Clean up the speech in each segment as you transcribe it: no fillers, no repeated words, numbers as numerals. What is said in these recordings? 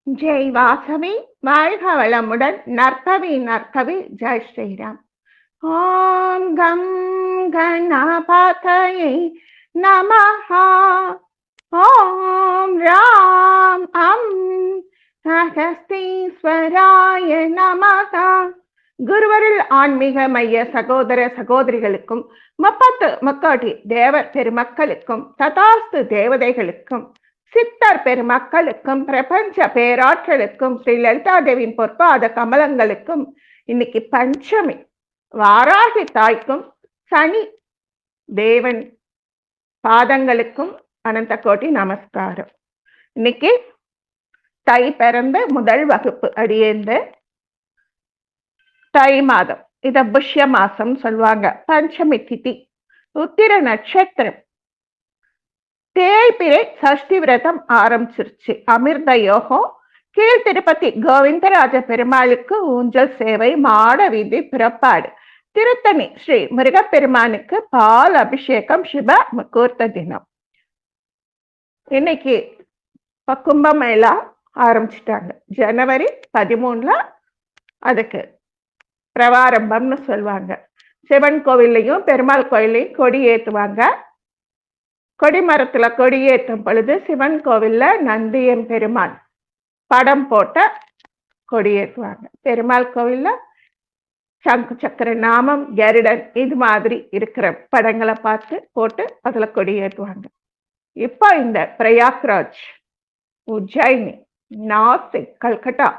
ஜெய் வாசவி வாழ்க வளமுடன். நற்பவி நற்பவி. ஜெய் ஸ்ரீராம். ஓம் கம் கணபதயே நமஹா. ஓம் ராம் அகஸ்தீஸ்வராய நமஹா. குருவருள் ஆன்மீக மைய சகோதர சகோதரிகளுக்கும் முக்கோடி தேவர் பெருமக்களுக்கும் ததாஸ்து தேவதைகளுக்கும் சித்தர் பெருமக்களுக்கும் பிரபஞ்ச பேராற்றலுக்கும் ஸ்ரீ லலிதா தேவியின் பொற்பாத கமலங்களுக்கும் இன்னைக்கு பஞ்சமி வாராகி தாய்க்கும் சனி தேவன் பாதங்களுக்கும் அனந்த கோட்டி நமஸ்காரம். இன்னைக்கு தை பிறந்த முதல் வகுப்பு அடியேந்து தை மாதம், இத புஷ்ய மாசம் சொல்லுவாங்க. பஞ்சமி திதி, உத்திர நட்சத்திரம், தேய்பிரை சஷ்டி விரதம் ஆரம்பிச்சிருச்சு. அமிர்த யோகம். கீழ் திருப்பதி கோவிந்தராஜ பெருமாளுக்கு ஊஞ்சல் சேவை, மாட வீதி புறப்பாடு. திருத்தணி ஸ்ரீ முருகப்பெருமானுக்கு பால் அபிஷேகம், சிவ முகூர்த்த தினம். இன்னைக்கு கும்பமேளா ஆரம்பிச்சிட்டாங்க. ஜனவரி 13 அதுக்கு பிரவாரம்பம்னு சொல்லுவாங்க. சிவன் கோவில்லையும் பெருமாள் கோயிலையும் கொடி ஏத்துவாங்க. கொடிமரத்துல கொடியேற்றும் பொழுது சிவன் கோவில்ல நந்தியம் பெருமாள் படம் போட்ட கொடியேற்றுவாங்க. பெருமாள் கோவில்ல சங்கு சக்கர நாமம், கருடன் இது மாதிரி இருக்கிற படங்களை பார்த்து போட்டு அதுல கொடியேற்றுவாங்க. இப்போ இந்த பிரயாக்ராஜ், உஜ்ஜயினி, நாசிக், கல்கட்டா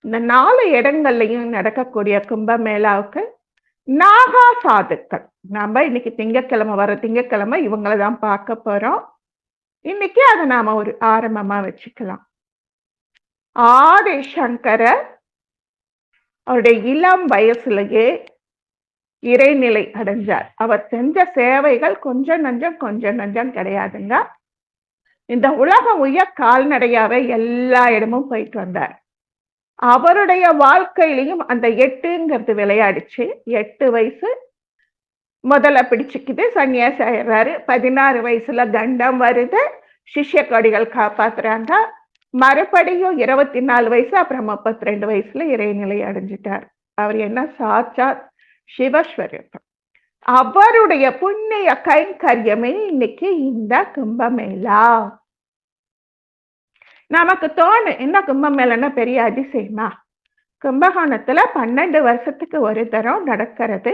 இந்த 4 இடங்கள்லையும் நடக்கக்கூடிய கும்பமேளாவுக்கு நாகா சாதுக்கள், நாம இன்னைக்கு திங்கக்கிழமை வர திங்கக்கிழமை இவங்களை தான் பார்க்க போறோம். இன்னைக்கு அதை நாம ஒரு ஆரம்பமா வச்சுக்கலாம். ஆதி சங்கரர் அவருடைய இளம் வயசுலயே இறைநிலை அடைஞ்சார். அவர் செஞ்ச சேவைகள் கொஞ்சம் நஞ்சம் கிடையாதுங்க. இந்த உலகம் உயர் கால்நடையாவே எல்லா இடமும் போயிட்டு வந்தார். அவருடைய வாழ்க்கையிலையும் அந்த 8ங்கிறது விளையாடிச்சு. 8 வயசு முதல்ல பிடிச்சுக்குது, சன்னியாசி ஆயிடுறாரு. 16 வயசுல கண்டம் வருது, சிஷ்ய கொடிகள் காப்பாத்துறாங்க. மறுபடியும் 24 வயசு, அப்புறம் 32 வயசுல இறைநிலை அடைஞ்சிட்டார். அவர் என்ன சாட்சாத் சிவஸ்வரூபம். அவருடைய புண்ணிய கைங்கரியமே இன்னைக்கு இந்த கும்பமேளா. நமக்கு தோணு, என்ன கும்பமேளன்னா பெரிய அதிசயமா? கும்பகோணத்துல 12 வருஷத்துக்கு ஒரு தரம் நடக்கிறது.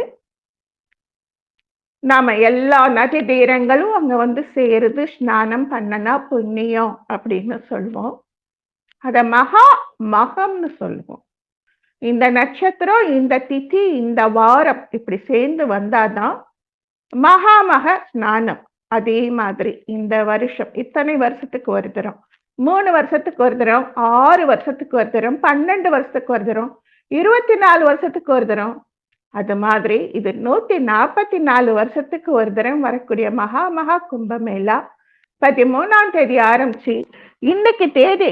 நாம எல்லா நதி தீரங்களும் அங்க வந்து சேருது. ஸ்நானம் பண்ணனா புண்ணியம் அப்படின்னு சொல்லுவோம். அத மகா மகம்னு சொல்லுவோம். இந்த நட்சத்திரம், இந்த திதி, இந்த வாரம் இப்படி சேர்ந்து வந்தாதான் மகாமக ஸ்நானம். அதே மாதிரி இந்த வருஷம் இத்தனை வருஷத்துக்கு ஒரு தரம், 3 வருஷத்துக்கு ஒரு தரம், 6 வருஷத்துக்கு ஒரு தரம், 12 வருஷத்துக்கு ஒரு தரம், 24 வருஷத்துக்கு ஒரு தரம். அது மாதிரி இது 144 வருஷத்துக்கு ஒரு தரம் வரக்கூடிய மகா கும்பமேளா 13ஆம் தேதி ஆரம்பிச்சு இன்னைக்கு தேதி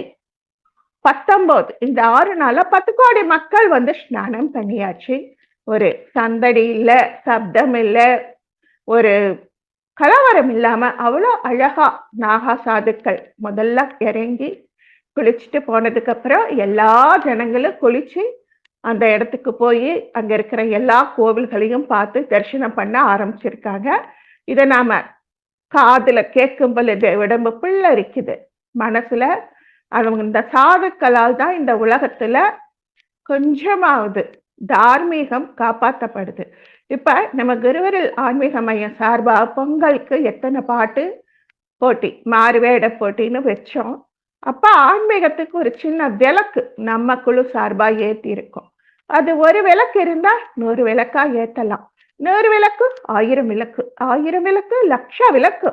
19, இந்த 6 நாளா 10 கோடி மக்கள் வந்து ஸ்நானம் பண்ணியாச்சு. ஒரு சந்தடி இல்ல, சப்தம் இல்ல, ஒரு கலவரம் இல்லாம அவ்வளோ அழகா நாகா சாதுக்கள் முதல்ல இறங்கி குளிச்சுட்டு போனதுக்கு அப்புறம் எல்லா ஜனங்களும் குளிச்சு அந்த இடத்துக்கு போய் அங்க இருக்கிற எல்லா கோவில்களையும் பார்த்து தரிசனம் பண்ண ஆரம்பிச்சிருக்காங்க. இதை நாம காதுல கேட்கும் பொழுது உடம்பு புல்லரிக்குது. மனசுல அவங்க இந்த சாதுக்களால் தான் இந்த உலகத்துல கொஞ்சமாவது தார்மீகம் காப்பாற்றப்படுது. இப்ப நம்ம குருவருள் ஆன்மீக மையம் சார்பா பொங்கலுக்கு எத்தனை பாட்டு போட்டி, மாறுவேட போட்டின்னு வச்சோம். அப்ப ஆன்மீகத்துக்கு ஒரு சின்ன விளக்கு நம்ம குழு சார்பா ஏத்தி இருக்கோம். அது ஒரு விளக்கு இருந்தா 100 விளக்கா ஏத்தலாம். 100 விளக்கு 1000 விளக்கு, 1000 விளக்கு லட்ச விளக்கு,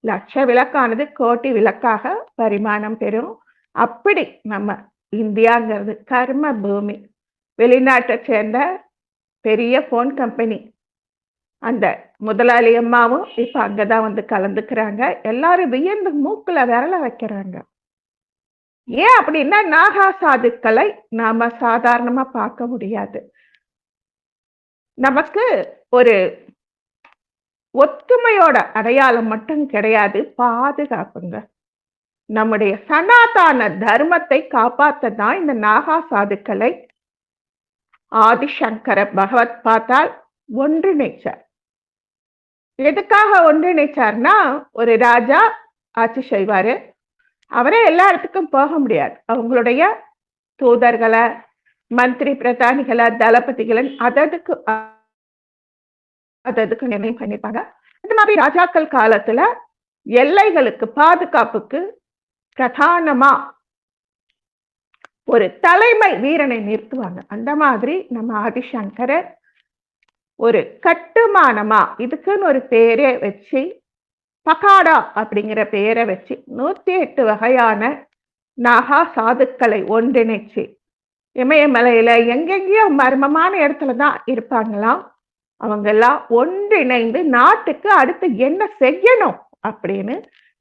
லட்ச விளக்கானது கோட்டி விளக்காக பரிமாணம் பெறும். அப்படி நம்ம இந்தியாங்கிறது கர்ம பூமி. வெளிநாட்டை சேர்ந்த பெரிய போன் கம்பெனி அந்த முதலாளி அம்மாவும் இப்ப அங்கதான் வந்து கலந்துக்கிறாங்க. எல்லாரும் வியந்து மூக்குல விரல வைக்கிறாங்க. ஏன் அப்படின்னா நாகா சாதுக்களை நாம சாதாரணமா பார்க்க முடியாது. நமக்கு ஒரு ஒத்துமையோட அடையாளம் மட்டும் கிடையாது, பாதுகாப்புங்க. நம்முடைய சனாதன தர்மத்தை காப்பாத்ததான் இந்த நாகா சாதுக்களை ஆதிசங்கர பகவத் பார்த்தால் ஒன்றிணைச்சார். எதுக்காக ஒன்றிணைச்சார்னா, ஒரு ராஜா ஆட்சி செய்வாரு, அவரே எல்லா இடத்துக்கும் போக முடியாது. அவங்களுடைய தூதர்களை, மந்திரி பிரதானிகளை, தளபதிகளை அததுக்கு நிர்ணயம் பண்ணிருப்பாங்க. அந்த மாதிரி ராஜாக்கள் காலத்துல எல்லைகளுக்கு பாதுகாப்புக்கு பிரதானமா ஒரு தலைமை வீரனை நிறுத்துவாங்க. அந்த மாதிரி நம்ம ஆதிசங்கரர் ஒரு கட்டுமானமா இதுக்குன்னு ஒரு பேரே வச்சு, பகாடா அப்படிங்கிற பேரை வச்சு 108 வகையான நாகா சாதுக்களை ஒன்றிணைச்சு, இமயமலையில எங்கெங்கயோ மர்மமான இடத்துலதான் இருப்பாங்களாம், அவங்க எல்லாம் ஒன்றிணைந்து நாட்டுக்கு அடுத்து என்ன செய்யணும் அப்படின்னு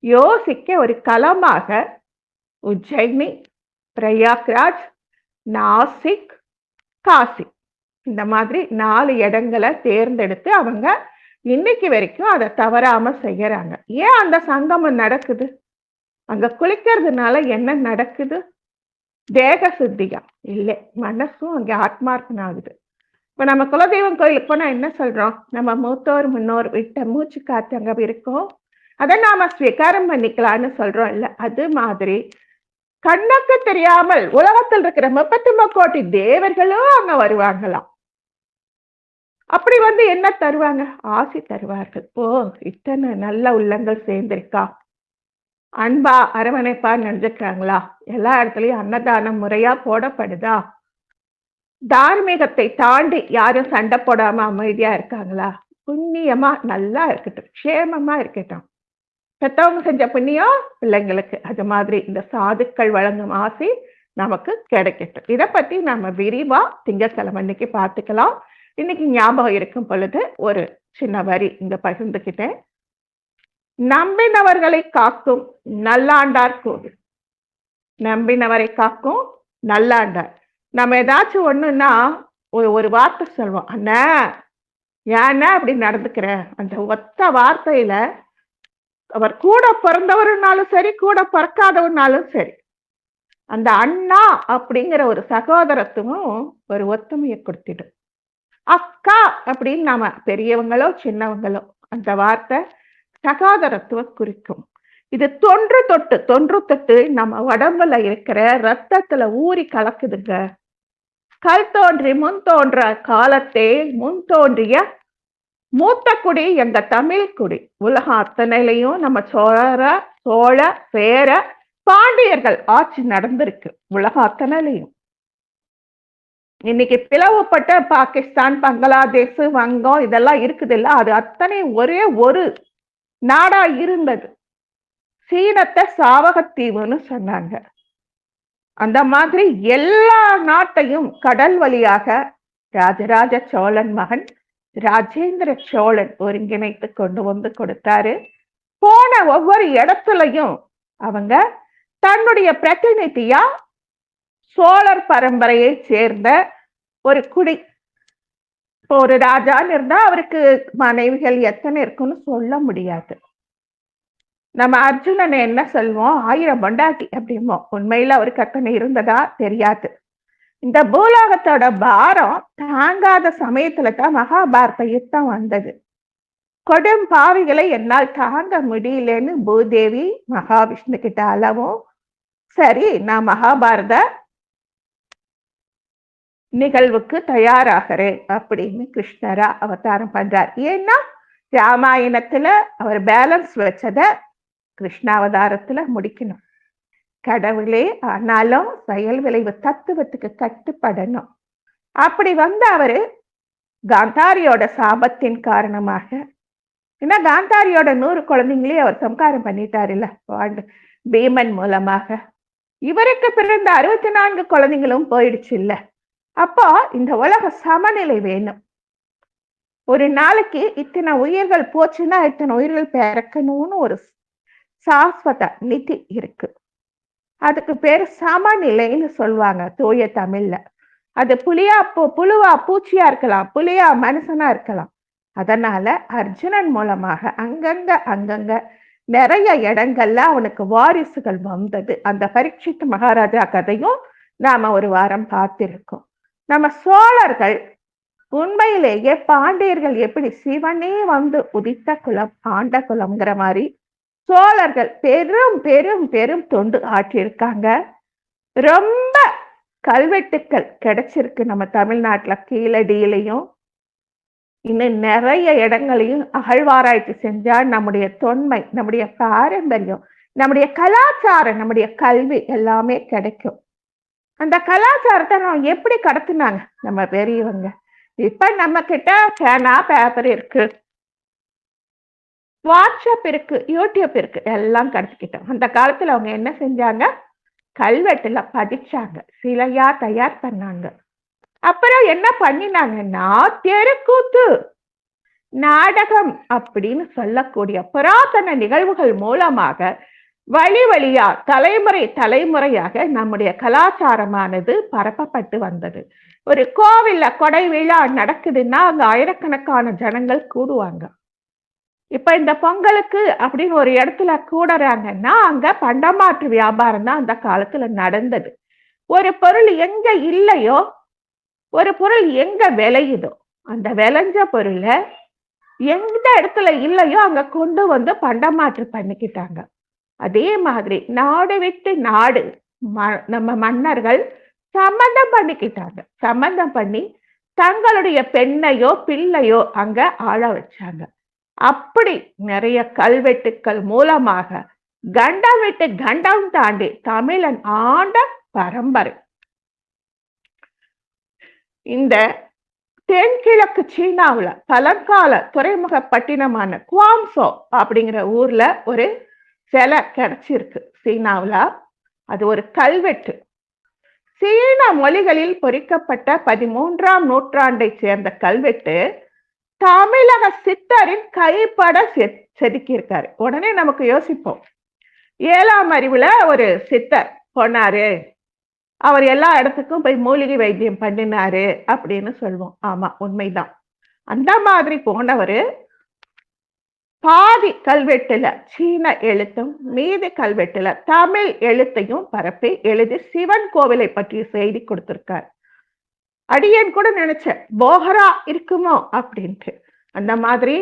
யோசிக்க ஒரு களமாக உஜ்ஜயினி, பிரயாக்ராஜ், நாசிக், காசி இந்த மாதிரி 4 இடங்களை தேர்ந்தெடுத்து அவங்க இன்னைக்கு வரைக்கும் அதை தவறாம செய்யறாங்க. ஏன் அந்த சங்கமம் நடக்குது? அங்க குளிக்கிறதுனால என்ன நடக்குது? தேக சுத்தியா இல்லை, மனசும் அங்க ஆத்மார்ப்பணம் ஆகுது. இப்ப நம்ம குலதெய்வம் கோயிலுக்கு போனா என்ன சொல்றோம்? நம்ம மூத்தோர் முன்னோர் விட்ட மூச்சு காத்து அங்க இருக்கும், அதை நாம ஸ்வீகாரம் பண்ணிக்கலாம்னு சொல்றோம் இல்ல? அது மாதிரி கண்ணுக்கு தெரியாமல் உலகத்தில் இருக்கிற 33 கோடி தேவர்களும் அங்க வருவாங்களாம். அப்படி வந்து என்ன தருவாங்க? ஆசி தருவார்கள். ஓ, இத்தனை நல்ல உள்ளங்கள் சேர்ந்திருக்கா, அன்பா அரவணைப்பா நினைஞ்சுக்கிறாங்களா, எல்லா இடத்துலயும் அன்னதானம் முறையா போடப்படுதா, தார்மீகத்தை தாண்டி யாரும் சண்டை போடாம அமைதியா இருக்காங்களா, புண்ணியமா நல்லா இருக்கட்டும், க்ஷேமமா இருக்கட்டும், பெத்தவங்க செஞ்ச புண்ணியம் பிள்ளைங்களுக்கு, அது மாதிரி இந்த சாதுக்கள் வழங்கும் ஆசி நமக்கு கிடைக்கட்டும். இதை பத்தி நம்ம விரிவா திங்கட்கிழமை அன்னைக்கு பார்த்துக்கலாம். இன்னைக்கு ஞாபகம் இருக்கும் பொழுது ஒரு சின்ன வரி இங்க பகிர்ந்துக்கிட்டேன். நம்பினவர்களை காக்கும் நல்லாண்டார் கோவில். நம்பினவரை காக்கும் நல்லாண்டார். நம்ம ஏதாச்சும் ஒண்ணுன்னா ஒரு வார்த்தை சொல்வோம், அண்ணா ஏன்னா அப்படி நடந்துக்கிற, அந்த ஒத்த வார்த்தையில அவர் கூட பிறந்தவருனாலும் சரி, கூட பிறக்காதவனாலும் சரி, அந்த அண்ணா அப்படிங்கிற ஒரு சகோதரத்துவம் ஒரு ஒத்துமையை கொடுத்துடும். அக்கா அப்படின்னு நாம பெரியவங்களோ சின்னவங்களோ அந்த வார்த்தை சகோதரத்துவம் குறிக்கும். இது தொன்று தொட்டு நம்ம உடம்புல இருக்கிற ரத்தத்துல ஊறி கலக்குதுங்க. கல் தோன்றி முன் தோன்ற காலத்தே முன் தோன்றிய மூத்த குடி எங்க தமிழ் குடி. உலகம் அத்தனையிலையும் நம்ம சோழ சேர பாண்டியர்கள் ஆட்சி நடந்திருக்கு. உலகம் அத்தனையிலையும் இன்னைக்கு பிளவுபட்ட பாகிஸ்தான், பங்களாதேஷ், வங்கம் இதெல்லாம் இருக்குது இல்ல, அது அத்தனை ஒரே ஒரு நாடா இருந்தது. சீனத்தை சாவகத்தீவுன்னு சொன்னாங்க. அந்த மாதிரி எல்லா நாட்டையும் கடல் வழியாக ராஜராஜ சோழன் மகன் ராஜேந்திர சோழன் ஒருங்கிணைத்து கொண்டு வந்து கொடுத்தாரு. போன ஒவ்வொரு இடத்துலையும் அவங்க தன்னுடைய பிரதிநிதியா சோழர் பரம்பரையை சேர்ந்த ஒரு குடி, இப்போ ஒரு ராஜான்னு இருந்தா அவருக்கு மனைவிகள் எத்தனை இருக்குன்னு சொல்ல முடியாது. நம்ம அர்ஜுனன் என்ன சொல்வோம், 1000 பொண்டாட்டி அப்படிமோ. உண்மையில அவருக்கு அத்தனை இருந்ததா தெரியாது. இந்த பூலோகத்தோட பாரம் தாங்காத சமயத்துல தான் மகாபாரத யுத்தம் வந்தது. கொடும் பாவிகளை என்னால் தாங்க முடியலன்னு பூதேவி மகாவிஷ்ணு கிட்ட அளவும், சரி நான் மகாபாரத நிகழ்வுக்கு தயாராகிறேன் அப்படின்னு கிருஷ்ணரா அவதாரம் பண்றார். ஏன்னா ராமாயணத்துல அவர் பேலன்ஸ் வச்சத கிருஷ்ணாவதாரத்துல முடிக்கணும். கடவுளே ஆனாலும் செயல் விளைவு தத்துவத்துக்கு கட்டுப்படணும். அப்படி வந்து அவரு காந்தாரியோட சாபத்தின் காரணமாக, ஏன்னா காந்தாரியோட 100 குழந்தைங்களே அவர் சம்காரம் பண்ணிட்டாரு இல்ல பீமன் மூலமாக, இவருக்கு பிறந்த 64 குழந்தைங்களும் போயிடுச்சு இல்ல. அப்போ இந்த உலக சமநிலை வேணும். ஒரு நாளைக்கு இத்தனை உயிர்கள் போச்சுன்னா இத்தனை உயிர்கள் பிறக்கணும்னு ஒரு சாஸ்வத நிதி இருக்கு. அதுக்கு பேர் சமநிலைன்னு சொல்லுவாங்க தூய தமிழ்ல. அது புழுவா பூச்சியா இருக்கலாம், புலியா மனுஷனா இருக்கலாம். அதனால அர்ஜுனன் மூலமாக அங்கங்க நிறைய இடங்கள்ல அவனுக்கு வாரிசுகள் வந்தது. அந்த பரீட்சித் மகாராஜா கதையும் நாம ஒரு வாரம் பார்த்திருக்கோம். நம்ம சோழர்கள் உண்மையிலேயே பாண்டியர்கள் எப்படி சிவனே வந்து உதித்த குலம் ஆண்ட குலம்ங்கிற மாதிரி சோழர்கள் பெரும் பெரும் பெரும் தொண்டு ஆற்றியிருக்காங்க. ரொம்ப கல்வெட்டுக்கள் கிடைச்சிருக்கு நம்ம தமிழ்நாட்டுல கீழடியிலையும் இன்னும் நிறைய இடங்களையும் அகழ்வாராய்ச்சி செஞ்சா நம்முடைய தொன்மை, நம்முடைய பாரம்பரியம், நம்முடைய கலாச்சாரம், நம்முடைய கல்வி எல்லாமே கிடைக்கும். அந்த கலாச்சாரத்தை நம்ம எப்படி கடத்தினாங்க நம்ம பெரியவங்க? இப்ப நம்ம கிட்ட பேனா பேப்பர் இருக்கு, வாட்ஸ்அப் இருக்கு, யூடியூப் இருக்கு, எல்லாம் கடத்திக்கிட்டோம். அந்த காலத்துல அவங்க என்ன செஞ்சாங்க? கல்வெட்டுல பதிச்சாங்க, சிலையா தயார் பண்ணாங்க. அப்புறம் என்ன பண்ணினாங்கன்னா தெருக்கூத்து, நாடகம் அப்படின்னு சொல்லக்கூடிய புராதன நிகழ்வுகள் மூலமாக வழி வழியா தலைமுறை தலைமுறையாக நம்முடைய கலாச்சாரமானது பரப்பப்பட்டு வந்தது. ஒரு கோவில்ல கொடை விழா நடக்குதுன்னா அங்க ஆயிரக்கணக்கான ஜனங்கள் கூடுவாங்க. இப்ப இந்த பொங்கலுக்கு அப்படின்னு ஒரு இடத்துல கூடுறாங்கன்னா அங்க பண்டமாற்று வியாபாரம் தான் அந்த காலத்துல நடந்தது. ஒரு பொருள் எங்க இல்லையோ, ஒரு பொருள் எங்க விளையுதோ, அந்த விளைஞ்ச பொருளை எந்த இடத்துல இல்லையோ அங்க கொண்டு வந்து பண்டமாற்று பண்ணிக்கிட்டாங்க. அதே மாதிரி நாடு விட்டு நாடு நம்ம மன்னர்கள் சம்பந்தம் பண்ணிக்கிட்டாங்க. சம்பந்தம் பண்ணி தங்களுடைய பெண்ணையோ பிள்ளையோ அங்க ஆள வச்சாங்க. அப்படி நிறைய கல்வெட்டுக்கள் மூலமாக கண்டம் விட்டு கண்டம் தாண்டி தமிழன் ஆண்ட பரம்பரை. இந்த தென்கிழக்கு சீனாவுல பழங்கால துறைமுக பட்டினமான குவாங்சோ அப்படிங்கிற ஊர்ல ஒரு சிலை கிடைச்சிருக்கு சீனாவுல. அது ஒரு கல்வெட்டு. சீன மொழிகளில் பொறிக்கப்பட்ட 13ஆம் நூற்றாண்டை சேர்ந்த கல்வெட்டு தமிழக சித்தரின் கைப்பட செதுக்கியிருக்காரு. உடனே நமக்கு யோசிப்போம், 7ஆம் அறிவுல ஒரு சித்தர் போனாரு, அவர் எல்லா இடத்துக்கும் போய் மூலிகை வைத்தியம் பண்ணினாரு அப்படின்னு சொல்லுவோம். ஆமா, உண்மைதான். அந்த மாதிரி போனவரு பாதி கல்வெட்டுல சீன எழுத்தும் மீதி கல்வெட்டுல தமிழ் எழுத்தையும் பரப்பி எழுதி சிவன் கோவிலை பற்றிய செய்தி கொடுத்திருக்கார். அடியேன் கூட நினைச்சேன் போகரா இருக்குமோ அப்படின்ட்டு. அந்த மாதிரி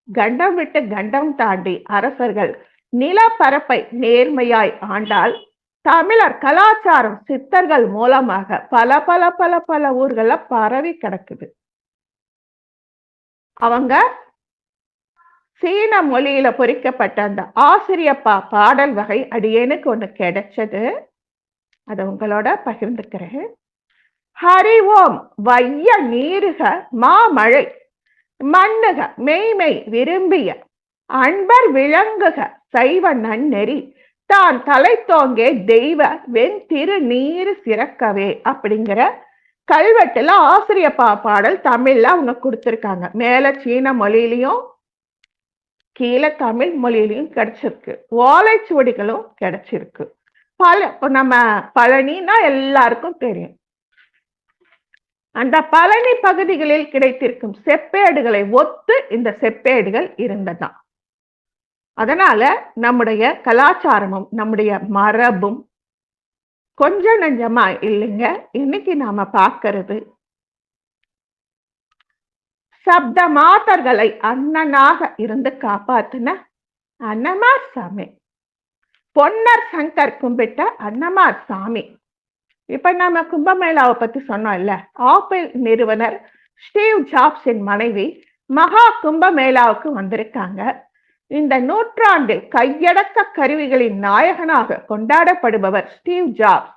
கண்டம் விட்டு கண்டம் தாண்டி அரசர்கள் நிலப்பரப்பை நேர்மையாய் ஆண்டால் தமிழர் கலாச்சாரம் சித்தர்கள் மூலமாக பல பல பல பல ஊர்கள்ல பரவி கிடக்குது. அவங்க சீன மொழியில பொறிக்கப்பட்ட அந்த ஆசிரியப்பா பாடல் வகை அடியேனுக்கு ஒண்ணு கிடைச்சது, அதை உங்களோட பகிர்ந்துக்கிறேன். ஹரி ஓம் வைய நீருக மாமழை மண்ணுக மெய்மை விரும்பிய அன்பர் விளங்குக சைவ நன்னெறி தான் தலை தோங்கே தெய்வ வெண் திரு நீரு சிறக்கவே அப்படிங்கிற கல்வெட்டுல ஆசிரியப்பா பாடல் தமிழ்ல அவங்க கொடுத்திருக்காங்க. மேல சீன மொழியிலையும் கீழே தமிழ் மொழியிலையும் கிடைச்சிருக்கு. ஓலைச்சுவடிகளும் கிடைச்சிருக்கு. நம்ம பழனினா எல்லாருக்கும் தெரியும். அந்த பழனி பகுதிகளில் கிடைத்திருக்கும் செப்பேடுகளை ஒத்து இந்த செப்பேடுகள் இருந்ததுதான். அதனால நம்முடைய கலாச்சாரமும் நம்முடைய மரபும் கொஞ்சம் நஞ்சமா இல்லைங்க. இன்னைக்கு நாம பார்க்கிறது சப்த மாதர்களை அண்ணனாக இருந்து காப்பாத்தின அன்னமார் சாமி, பொன்னர் சங்கர் கும்பிட்ட அன்னமார் சாமி. இப்ப நம்ம கும்பமேளாவை பத்தி சொன்னோம் இல்ல, ஆப்பிள் நிறுவனர் ஸ்டீவ் ஜாப்ஸின் மனைவி மகா கும்பமேளாவுக்கு வந்திருக்காங்க. இந்த நூற்றாண்டில் கையடக்க கருவிகளின் நாயகனாக கொண்டாடப்படுபவர் ஸ்டீவ் ஜாப்ஸ்.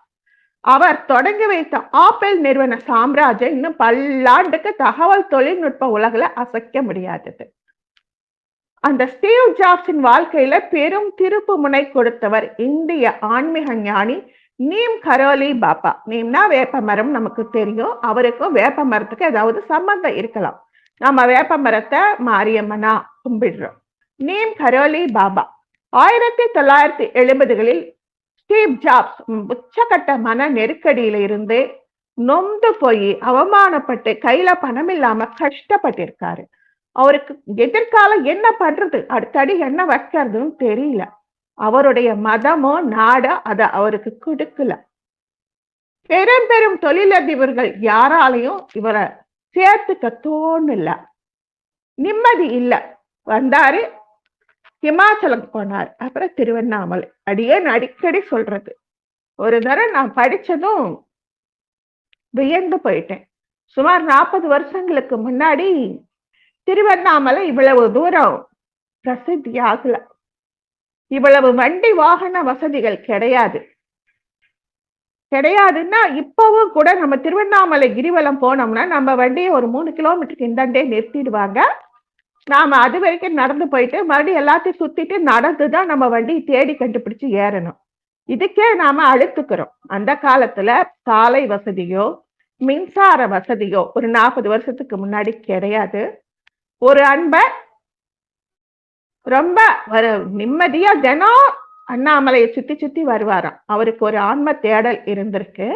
அவர் தொடங்கி வைத்த ஆப்பிள் நிறுவன சாம்ராஜ்யம் இன்னும் பல்லாண்டுக்கு தகவல் தொழில்நுட்ப உலகில அசைக்க முடியாதது. அந்த ஸ்டீவ் ஜாப்ஸின் வாழ்க்கையில பெரும் திருப்பு முனை கொடுத்தவர் இந்திய ஆன்மீக ஞானி நீம் கரோலி பாபா. நீம்னா வேப்ப மரம், நமக்கு தெரியும். அவருக்கும் வேப்ப மரத்துக்கு ஏதாவது சம்பந்தம் இருக்கலாம். நம்ம வேப்ப மரத்தை மாரியம்மனா கும்பிடுறோம். நீம் கரோலி பாபா 1970களில் ஸ்டீவ் ஜாப்ஸ் உச்சகட்ட மன நெருக்கடியில இருந்து நொந்து போய் அவமானப்பட்டு கையில பணம் இல்லாம கஷ்டப்பட்டிருக்காரு. அவருக்கு எதிர்காலம் என்ன பண்றது, அடுத்தடி என்ன வைக்கிறதுன்னு தெரியல. அவருடைய மதமோ நாடோ அத அவருக்கு கொடுக்கல. பெரும் பெரும் தொழிலதிபர்கள் யாராலையும் இவரை சேர்த்துக்க தோணல. நிம்மதி இல்ல. வந்தாரு, ஹிமாச்சலம் போனார், அப்புறம் திருவண்ணாமலை. அடிக்கடி சொல்றது. ஒரு தடவை நான் படிச்சதும் வியந்து போயிட்டேன். சுமார் 40 வருஷங்களுக்கு முன்னாடி திருவண்ணாமலை இவ்வளவு தூரம் பிரசித்தி ஆகல. இவ்வளவு வண்டி வாகன வசதிகள் கிடையாதுன்னா இப்பவும் கூட நம்ம திருவண்ணாமலை கிரிவலம் போனோம்னா நம்ம வண்டியை ஒரு 3 கிலோமீட்டருக்கு இந்தாண்டே நிறுத்திடுவாங்க. நாம அது வரைக்கும் நடந்து போயிட்டு மறுபடியும் எல்லாத்தையும் சுத்திட்டு நடந்துதான் நம்ம வண்டியை தேடி கண்டுபிடிச்சு ஏறணும். இதுக்கே நாம அழுத்துக்கிறோம். அந்த காலத்துல சாலை வசதியோ மின்சார வசதியோ ஒரு 40 வருஷத்துக்கு முன்னாடி கிடையாது. ஒரு அன்பை ரொம்ப ஒரு நிம்மதியா தினம் அண்ணாமலையை சுத்தி சுத்தி வருவாராம். அவருக்கு ஒரு ஆன்ம தேடல் இருந்திருக்கு.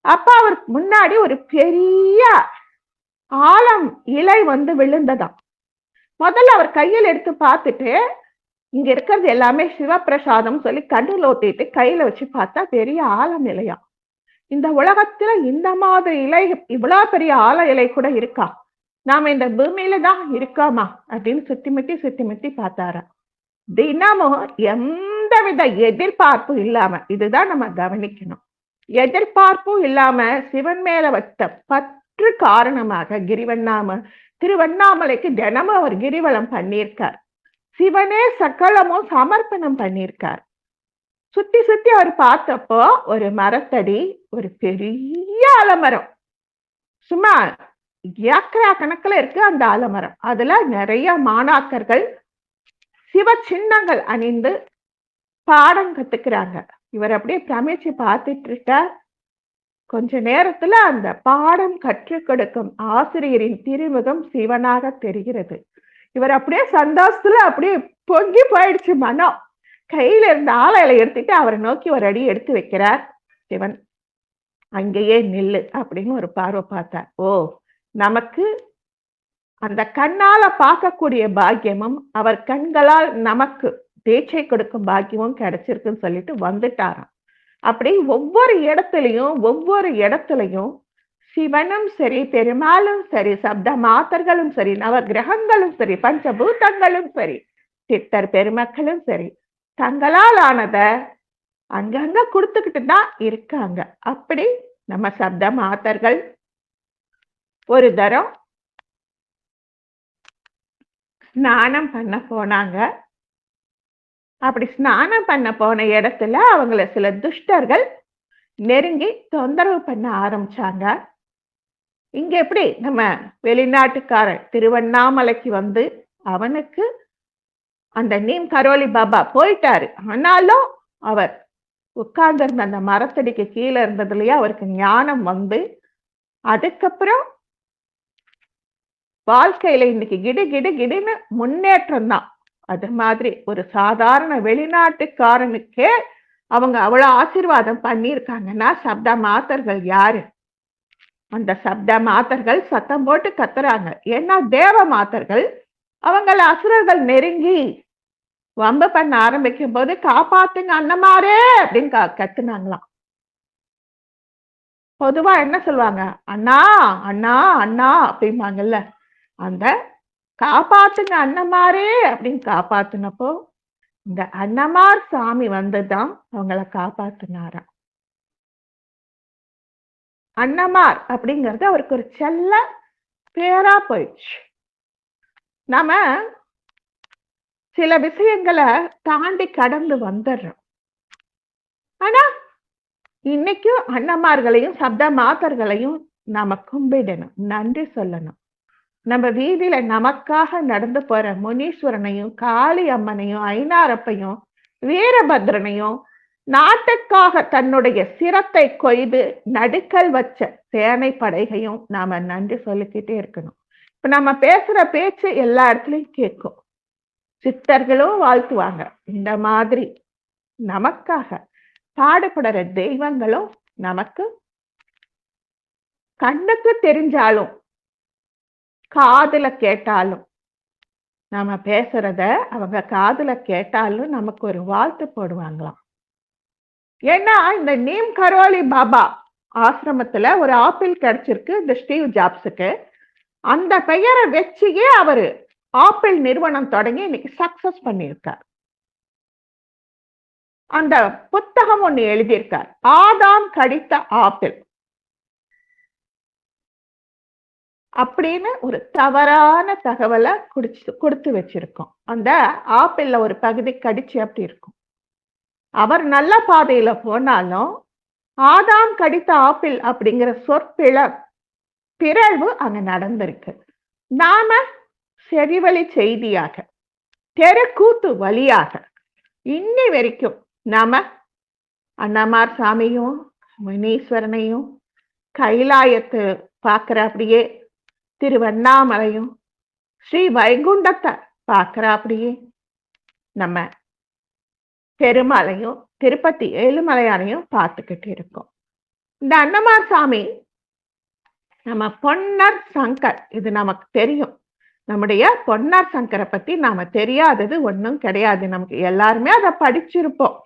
அப்ப அவருக்கு முன்னாடி ஒரு பெரிய ஆலம் இலை வந்து விழுந்ததாம். முதல்ல அவர் கையில் எடுத்து பார்த்துட்டு இங்க இருக்கிறது எல்லாமே சிவப்பிரசாதம் சொல்லி கண்ணுல ஒத்திட்டு கையில வச்சு பார்த்தா பெரிய ஆலம் இலையா. இந்த உலகத்துல இந்த மாதிரி இலை, இவ்வளவு பெரிய ஆல இலை கூட இருக்கா, நாம இந்த பூமியில தான் இருக்கோமா அப்படின்னு சுத்தி முத்தி பார்த்தாரா. தினமும் எந்தவித எதிர்பார்ப்பும் இல்லாம, இதுதான் நம்ம கவனிக்கணும், எதிர்பார்ப்பும் இல்லாம சிவன் மேல வச்ச பற்று காரணமாக திருவண்ணாமலைக்கு தினமும் அவர் கிரிவலம் பண்ணியிருக்கார். சிவனே சகலமும் சமர்ப்பணம் பண்ணியிருக்கார். சுத்தி சுத்தி அவர் பார்த்தப்போ ஒரு மரத்தடி, ஒரு பெரிய ஆலமரம், சும்மா ஏக்கரா கணக்குல இருக்கு அந்த ஆலமரம். அதுல நிறைய மாணாக்கர்கள் சிவ சின்னங்கள் அணிந்து பாடம் கத்துக்கிறாங்க. இவர் அப்படியே பிரமிச்சு பார்த்துட்டு இருக்கார். கொஞ்ச நேரத்துல அந்த பாடம் கற்றுக் கொடுக்கும் ஆசிரியரின் திருமுகம் சிவனாக தெரிகிறது. இவர் அப்படியே சந்தோஷத்துல அப்படியே பொங்கி போயிடுச்சு மனம். கையில இருந்த ஆலையில எடுத்துட்டு அவரை நோக்கி ஒரு அடி எடுத்து வைக்கிறார். சிவன் அங்கேயே நில்லு அப்படின்னு ஒரு பார்வை பார்த்தார். ஓ, நமக்கு அந்த கண்ணால பார்க்கக்கூடிய பாக்கியமும் அவர் கண்களால் நமக்கு தேச்சை கொடுக்கும் பாக்கியமும் கிடைச்சிருக்குன்னு சொல்லிட்டு வந்துட்டாராம். அப்படி ஒவ்வொரு இடத்துலையும் சிவனும் சரி, பெருமாளும் சரி, சப்த மாத்தர்களும் சரி, நவ கிரகங்களும் சரி, பஞ்சபூதங்களும் சரி, சித்தர் பெருமக்களும் சரி, தங்களால் ஆனத அங்கங்க கொடுத்துக்கிட்டு தான் இருக்காங்க. அப்படி நம்ம சப்த மாத்தர்கள் ஒரு தரம் ஸ்நானம் பண்ண போனாங்க. அப்படி ஸ்நானம் பண்ண போன இடத்துல அவங்கள சில துஷ்டர்கள் நெருங்கி தொந்தரவு பண்ண ஆரம்பிச்சாங்க. இங்க எப்படி நம்ம வெளிநாட்டுக்காரன் திருவண்ணாமலைக்கு வந்து அவனுக்கு அந்த நீம் கரோலி பாபா போயிட்டாரு, ஆனாலும் அவர் உட்கார்ந்திருந்த அந்த மரத்தடிக்கு கீழே இருந்ததுலயே அவருக்கு ஞானம் வந்து அதுக்கப்புறம் வாழ்க்கையில இன்னைக்கு கிடுன்னு முன்னேற்றம் தான். அது மாதிரி ஒரு சாதாரண வெளிநாட்டுக்காரனுக்கே அவங்க அவ்வளவு ஆசீர்வாதம் பண்ணியிருக்காங்கன்னா சப்த மாத்தர்கள் யாரு? அந்த சப்த மாத்தர்கள் சத்தம் போட்டு கத்துறாங்க. ஏன்னா தேவ மாத்தர்கள் அவங்கள அசுரர்கள் நெருங்கி வம்பு பண்ண ஆரம்பிக்கும் போது காப்பாத்துங்க அண்ணமாரே அப்படின்னு கத்துனாங்களாம். பொதுவா என்ன சொல்லுவாங்க, அண்ணா அண்ணா அண்ணா அப்படிம்பாங்கல்ல, அந்த காப்பாத்துங்க அண்ணமாரே அப்படின்னு காப்பாத்துனப்போ இந்த அண்ணமார் சாமி வந்துதான் அவங்கள காப்பாத்தினாராம். அண்ணமார் அப்படிங்கிறது அவருக்கு ஒரு செல்ல பேரா போயிடுச்சு. நாம சில விஷயங்களை தாண்டி கடந்து வந்துடுறோம். ஆனா இன்னைக்கும் அண்ணமார்களையும் சப்த மாத்தர்களையும் நாம கும்பிடணும், நன்றி சொல்லணும். நம்ம வீதியில நமக்காக நடந்து போற முனீஸ்வரனையும் காளி அம்மனையும் ஐநாரப்பையும் வீரபத்ரனையும் நாட்டுக்காக தன்னுடைய சிரத்தை கொய்து நடுக்கல் வச்ச சேனை படைகையும் நாம நன்றி சொல்லிக்கிட்டே இருக்கணும். இப்ப நம்ம பேசுற பேச்சு எல்லா இடத்துலயும் கேட்கும். சித்தர்களும் வாழ்த்துவாங்க. இந்த மாதிரி நமக்காக பாடுபடுற தெய்வங்களும் நமக்கு கண்ணுக்கு தெரிஞ்சாலும் காதுல கேட்டாலும் நாம பேசுறத அவங்க காதுல கேட்டாலும் நமக்கு ஒரு வாழ்த்து போடுவாங்களாம். ஏன்னா இந்த நீம் கரோலி பாபா ஆசிரமத்துல ஒரு ஆப்பிள் கிடைச்சிருக்கு இந்த ஸ்டீவ் ஜாப்ஸுக்கு. அந்த பெயரை வச்சுயே அவரு ஆப்பிள் நிறுவனம் தொடங்கி இன்னைக்கு சக்சஸ் பண்ணியிருக்கார். அந்த புத்தகம் ஒண்ணு எழுதியிருக்கார், ஆதாம் கடித்த ஆப்பிள் அப்படின்னு ஒரு தவறான தகவலை கொடுத்து வச்சிருக்கோம். அந்த ஆப்பிள்ல ஒரு பகுதி கடிச்சு அப்படி இருக்கும். அவர் நல்ல பாதையில போனாலும் ஆதாம் கடித்த ஆப்பிள் அப்படிங்கிற பிறழ்வு அங்க நடந்திருக்கு. நாம செவிவழி செய்தியாக, தெருக்கூத்து வழியாக இன்னி வரைக்கும் நாம அண்ணாமார் சாமியும் முனீஸ்வரனையும் கைலாயத்தை பார்க்கிற அப்படியே திருவண்ணாமலையும் ஸ்ரீ வைகுண்டத்தை பார்க்கிற அப்படியே நம்ம பெருமலையும் திருப்பதி ஏழுமலையானையும் பார்த்துக்கிட்டு இருக்கோம். இந்த அண்ணமார் சாமி நம்ம பொன்னர் சங்கர், இது நமக்கு தெரியும். நம்முடைய பொன்னர் சங்கரை பத்தி நாம தெரியாதது ஒன்றும் கிடையாது. நமக்கு எல்லாருமே அதை படிச்சிருப்போம்.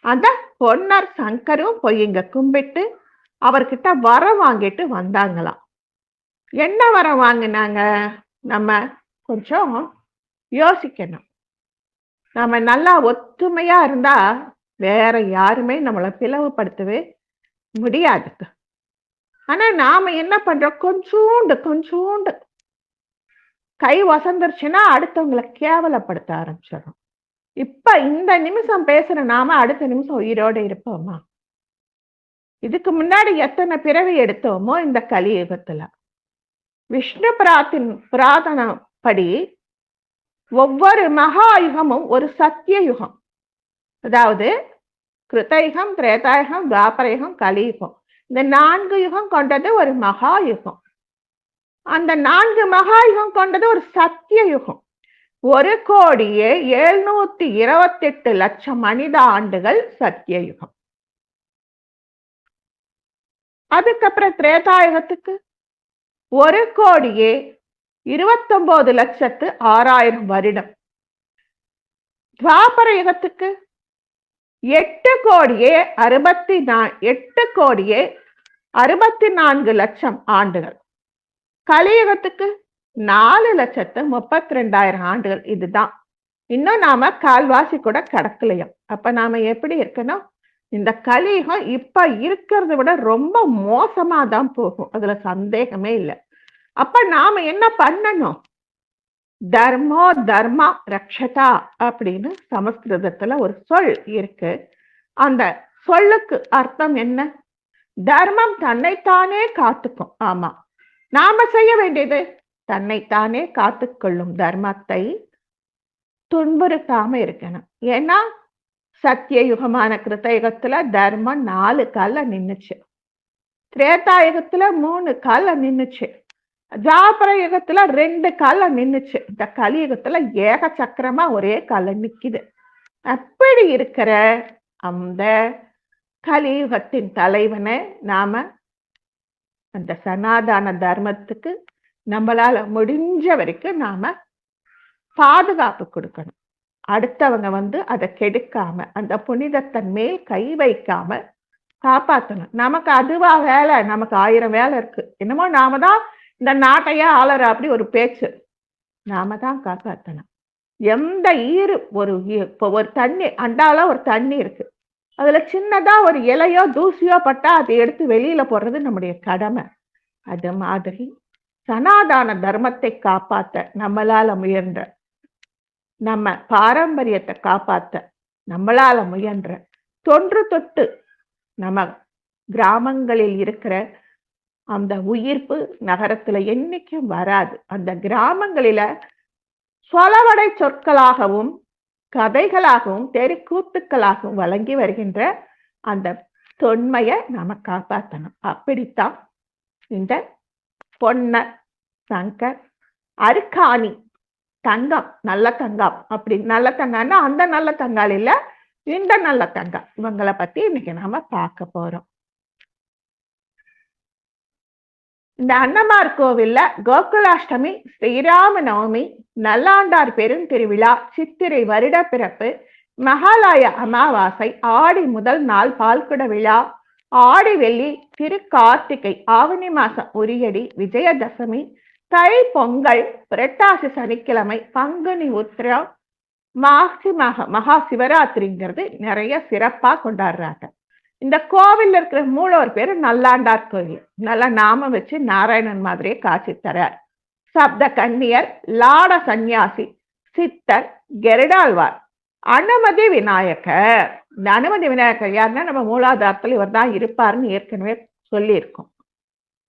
அந்த பொன்னர் சங்கரும் போய் இங்க கும்பிட்டு அவர்கிட்ட வரம் வாங்கிட்டு வந்தாங்களாம். என்ன வரம் வாங்கினாங்க? நம்ம கொஞ்சம் யோசிக்கணும். நம்ம நல்லா ஒத்துமையா இருந்தா வேற யாருமே நம்மளை பிளவுபடுத்தவே முடியாது. ஆனா நாம என்ன பண்றோம்? கொஞ்சோண்டு கை வசந்துருச்சுன்னா அடுத்தவங்களை கேவலப்படுத்த ஆரம்பிச்சிடறோம். இப்ப இந்த நிமிஷம் பேசுற நாம அடுத்த நிமிஷம் உயிரோட இருப்போமா? இதுக்கு முன்னாடி எத்தனை பிறவி எடுத்தோமோ இந்த கலியுகத்துல. விஷ்ணு புராதன படி ஒவ்வொரு மகா யுகமும் ஒரு சத்திய யுகம். அதாவது கிருத்தயுகம், திரேதாயுகம், துவாபரயுகம், கலியுகம். இந்த 4 யுகம் கொண்டது ஒரு மகா யுகம். அந்த 4 மகா யுகம் கொண்டது ஒரு சத்திய யுகம். 1,728,00,000 மனித ஆண்டுகள் சத்திய யுகம். அதுக்கப்புறம் திரேதாயுகத்துக்கு 1,29,06,000 வருடம். துவாபர யுகத்துக்கு 8,64,00,000 ஆண்டுகள். கலியுகத்துக்கு 4,32,000 ஆண்டுகள். இதுதான். இன்னும் நாம கால்வாசி கூட கடக்கலையும். அப்ப நாம எப்படி இருக்கணும்? இந்த கலியுகம் இப்ப இருக்கிறத விட ரொம்ப மோசமா தான் போகும், அதுல சந்தேகமே இல்லை. அப்ப நாம என்ன பண்ணணும்? தர்மோ தர்மா ரக்ஷதா அப்படின்னு சமஸ்கிருதத்துல ஒரு சொல் இருக்கு. அந்த சொல்லுக்கு அர்த்தம் என்ன? தர்மம் தன்னைத்தானே காத்துக்கும். ஆமா, நாம செய்ய வேண்டியது தன்னைத்தானே காத்துக்கொள்ளும் தர்மத்தை துன்புறுத்தாம இருக்கணும். ஏன்னா சத்திய யுகமான கிருத்தயுகத்துல தர்மம் 4 கால்ல நின்னுச்சு, திரேதாயுகத்துல 3 கால்ல நின்னுச்சு, துவாபர யுகத்துல 2 கால்ல நின்னுச்சு. இந்த கலியுகத்துல ஏக சக்கரமா ஒரே கால்ல நிக்குது. அப்படி இருக்கிற அந்த கலியுகத்தின் தலைவனை நாம அந்த சனாதன தர்மத்துக்கு நம்மளால முடிஞ்ச வரைக்கும் நாம பாதுகாப்பு கொடுக்கணும். அடுத்தவங்க அதை கெடுக்காம, அந்த புனிதத்தின் மேல் கை வைக்காம காப்பாற்றணும். நமக்கு அதுவா வேலை? நமக்கு 1000 வேலை இருக்கு. என்னமோ நாம தான் இந்த நாட்டையே ஆளற அப்படி ஒரு பேச்சு. நாம தான் காப்பாற்றணும். எந்த ஒரு தண்ணி அண்டால ஒரு தண்ணி இருக்கு, அதுல சின்னதா ஒரு இலையோ தூசியோ பட்டா அதை எடுத்து வெளியில போடுறது நம்முடைய கடமை. அது மாதிரி சனாதன தர்மத்தை காப்பாற்ற நம்மளால முயன்ற, நம்ம பாரம்பரியத்தை காப்பாற்ற நம்மளால முயன்ற, தொன்று தொட்டு நம்ம கிராமங்களில் இருக்கிற அந்த உயிர்ப்பு நகரத்துல என்னைக்கும் வராது. அந்த கிராமங்களில சொலவடை சொற்களாகவும் கதைகளாகவும் தெருக்கூத்துக்களாகவும் வழங்கி வருகின்ற அந்த தொன்மையை நாம காப்பாற்றணும். அப்படித்தான் இந்த பொன்னர் சங்கர் அருக்காணி தங்கம், நல்ல தங்கம். அப்படி நல்ல தங்கம்னா அந்த நல்ல தங்கால் இல்ல, இந்த நல்ல தங்கம். இவங்களை பத்தி இன்னைக்கு நாம பார்க்க போறோம். இந்த அன்னமார் கோவில்ல கோகுலாஷ்டமி, ஸ்ரீராம நவமி, நல்லாண்டார் பெருந்திருவிழா, சித்திரை வருட பிறப்பு, மகாலய அமாவாசை, ஆடி முதல் நாள் பால்குட விழா, ஆடி வெள்ளி, திருக்கார்த்திகை, ஆவணி மாசம் உரியடி, விஜயதசமி, தை பொங்கல், புரட்டாசி சனிக்கிழமை, பங்குனி உத்திரம், மாசி மகா சிவராத்திரிங்கிறது நிறைய சிறப்பா கொண்டாடுறாங்க. இந்த கோவில் இருக்கிற மூலவர் பேரு நல்லாண்டார் கோயில். நல்ல நாமம் வச்சு நாராயணன் மாதிரியே காட்சி தரார். சப்த கன்னியர், லாட சந்நியாசி, சித்தர், கெருடாழ்வார், அனுமதி விநாயகர். இந்த அனுமதி விநாயகர் யாருன்னா நம்ம மூலாதாரத்தில் இவர் தான் இருப்பாருன்னு ஏற்கனவே சொல்லியிருக்கோம்.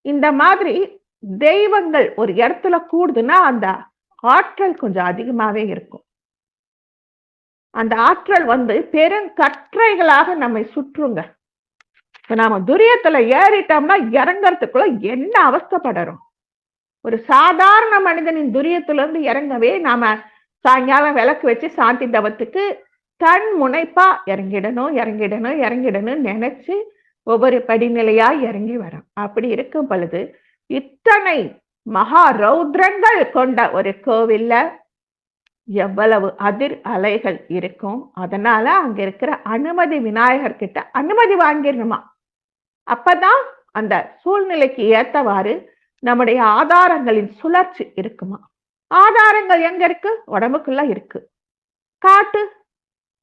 இந்த மாதிரி தெய்வங்கள் ஒரு இடத்துல கூடுதுன்னா அந்த ஆற்றல் கொஞ்சம் அதிகமாவே இருக்கும். அந்த ஆற்றல் பெருங்கற்றைகளாக நம்மை சுற்றுங்க. இப்ப நாம துரியத்துல ஏறிட்டோம்னா இறங்கறதுக்குள்ள என்ன அவஸ்தைப்படுறோம். ஒரு சாதாரண மனிதனின் துரியத்துல இருந்து இறங்கவே நாம சாயங்காலம் விளக்கு வச்சு சாந்தி தவத்துக்கு தன் முனைப்பா இறங்கிடணும் நினைச்சு ஒவ்வொரு படிநிலையா இறங்கி வரோம். அப்படி இருக்கும் பொழுது இத்தனை மகா ரௌத்ரங்கள் கொண்ட ஒரு கோவில்ல எவ்வளவு அதிர் அலைகள் இருக்கும். அதனால அங்க இருக்கிற அனுமதி விநாயகர் கிட்ட அனுமதி வாங்கிடணுமா. அப்பதான் அந்த சூழ்நிலைக்கு ஏத்தவாறு நம்முடைய ஆதாரங்களின் சுழற்சி இருக்குமா. ஆதாரங்கள் எங்க இருக்கு? உடம்புக்குள்ள இருக்கு. காட்டு,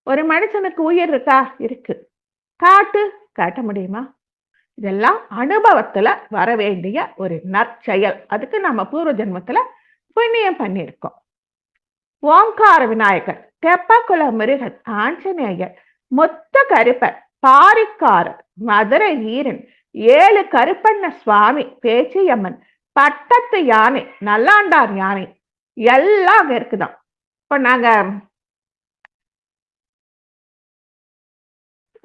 ஒரு மனுஷனுக்கு உயிர் இருக்கா? இருக்கு. காட்ட முடியுமா? இதெல்லாம் அனுபவத்துல வர வேண்டிய ஒரு நற்செயல். அதுக்கு நம்ம பூர்வ ஜென்மத்துல புண்ணியம் பண்ணியிருக்கோம். ஓங்கார விநாயகர், தெப்பக்குள முருகன், ஆஞ்சநேயர், மொத்த கருப்பர், பாரிக்காரர், மதுரை வீரன், 7 கருப்பண்ண சுவாமி, பேச்சியம்மன், பட்டத்து யானை, நல்லாண்டார் யானை எல்லாம் அங்க இருக்குதான். இப்ப நாங்க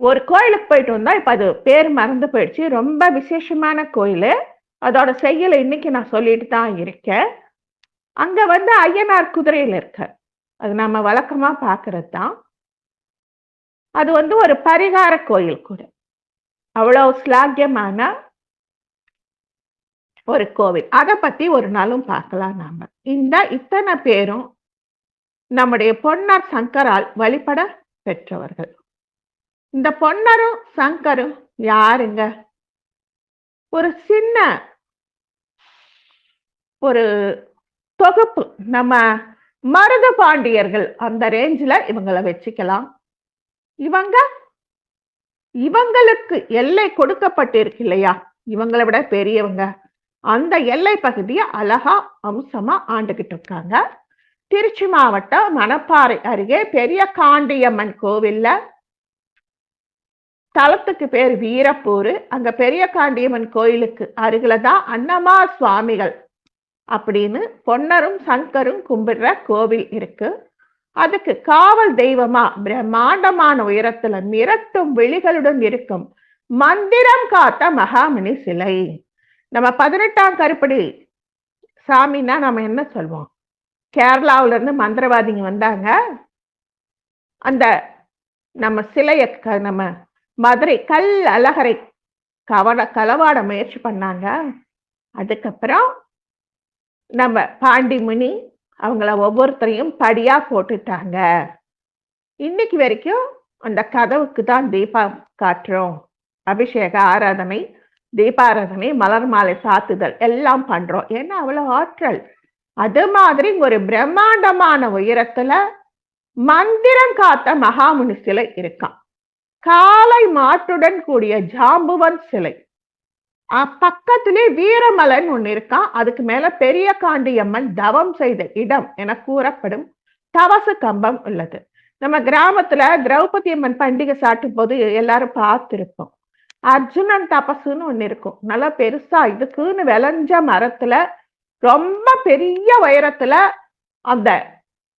ஒரு கோயிலுக்கு போயிட்டு வந்தா, இப்ப அது பேர் மறந்து போயிடுச்சு. ரொம்ப விசேஷமான கோயில். அதோட செய்யல இன்னைக்கு நான் சொல்லிட்டு தான் இருக்கேன். அங்க ஐயனார் குதிரையில இருக்க. அது நம்ம வழக்கமா பாக்குறது தான். அது ஒரு பரிகார கோயில் கூட. அவ்வளவு ஸ்லாக்கியமான ஒரு கோவில். அதை பத்தி ஒரு நாளும் பார்க்கலாம் நாம. இத்தனை பேரும் நம்முடைய பொன்னர் சங்கரால் வழிபட பெற்றவர்கள். இந்த பொன்னரும் சங்கரும் யாருங்க? ஒரு சின்ன ஒரு தொகுப்பு. நம்ம மருது பாண்டியர்கள் அந்த ரேஞ்சில இவங்களை வச்சுக்கலாம். இவங்களுக்கு எல்லை கொடுக்கப்பட்டிருக்கு இல்லையா? இவங்களை விட பெரியவங்க அந்த எல்லை பகுதியை அழகா அம்சமா ஆண்டுகிட்டு இருக்காங்க. திருச்சி மாவட்டம் மணப்பாறை அருகே பெரிய காண்டியம்மன் கோவில்ல, தலத்துக்கு பேர் வீரப்பூர். அங்க பெரிய காண்டியம்மன் கோயிலுக்கு அருகில தான் அன்னமார் சுவாமிகள் அப்படின்னு பொன்னரும் சங்கரும் கும்பிடுற கோவில் இருக்கு. அதுக்கு காவல் தெய்வமா பிரம்மாண்டமான உயரத்துல மிரட்டும் விழிகளுடன் இருக்கும் மந்திரம் காத்த மகாமணி சிலை. நம்ம 18ஆம் கருப்படி சாமின்னா நம்ம என்ன சொல்வோம்? கேரளாவில இருந்து மந்திரவாதிங்க வந்தாங்க. அந்த நம்ம சிலைய நம்ம மதுரை கல் அழகரை களவாட முயற்சி பண்ணாங்க. அதுக்கப்புறம் நம்ம பாண்டி முனி அவங்கள ஒவ்வொருத்தரையும் படியா போட்டுட்டாங்க. இன்னைக்கு வரைக்கும் அந்த கதவுக்கு தான் தீபம் காட்டுறோம். அபிஷேக ஆராதனை, தீபாராதனை, மலர் மாலை சாத்துதல் எல்லாம் பண்றோம். ஏன்னா அவ்வளவு ஆற்றல். அது மாதிரி ஒரு பிரம்மாண்டமான உயரத்துல மந்திரம் காத்த மகாமுனி சிலை இருக்கான். காளை மாட்டுடன் கூடிய ஜாம்புவன் சிலை. பக்கத்திலே வீரமலன் ஒண்ணு இருக்கான். அதுக்கு மேல பெரிய காண்டியம்மன் தவம் செய்த இடம் என கூறப்படும் தவசு கம்பம் உள்ளது. நம்ம கிராமத்துல திரௌபதி அம்மன் பண்டிகை சாட்டும் போது எல்லாரும் பார்த்திருப்போம். அர்ஜுனன் தபசுன்னு ஒண்ணு இருக்கும். நல்லா பெருசா இதுக்குன்னு விளைஞ்ச மரத்துல ரொம்ப பெரிய உயரத்துல அந்த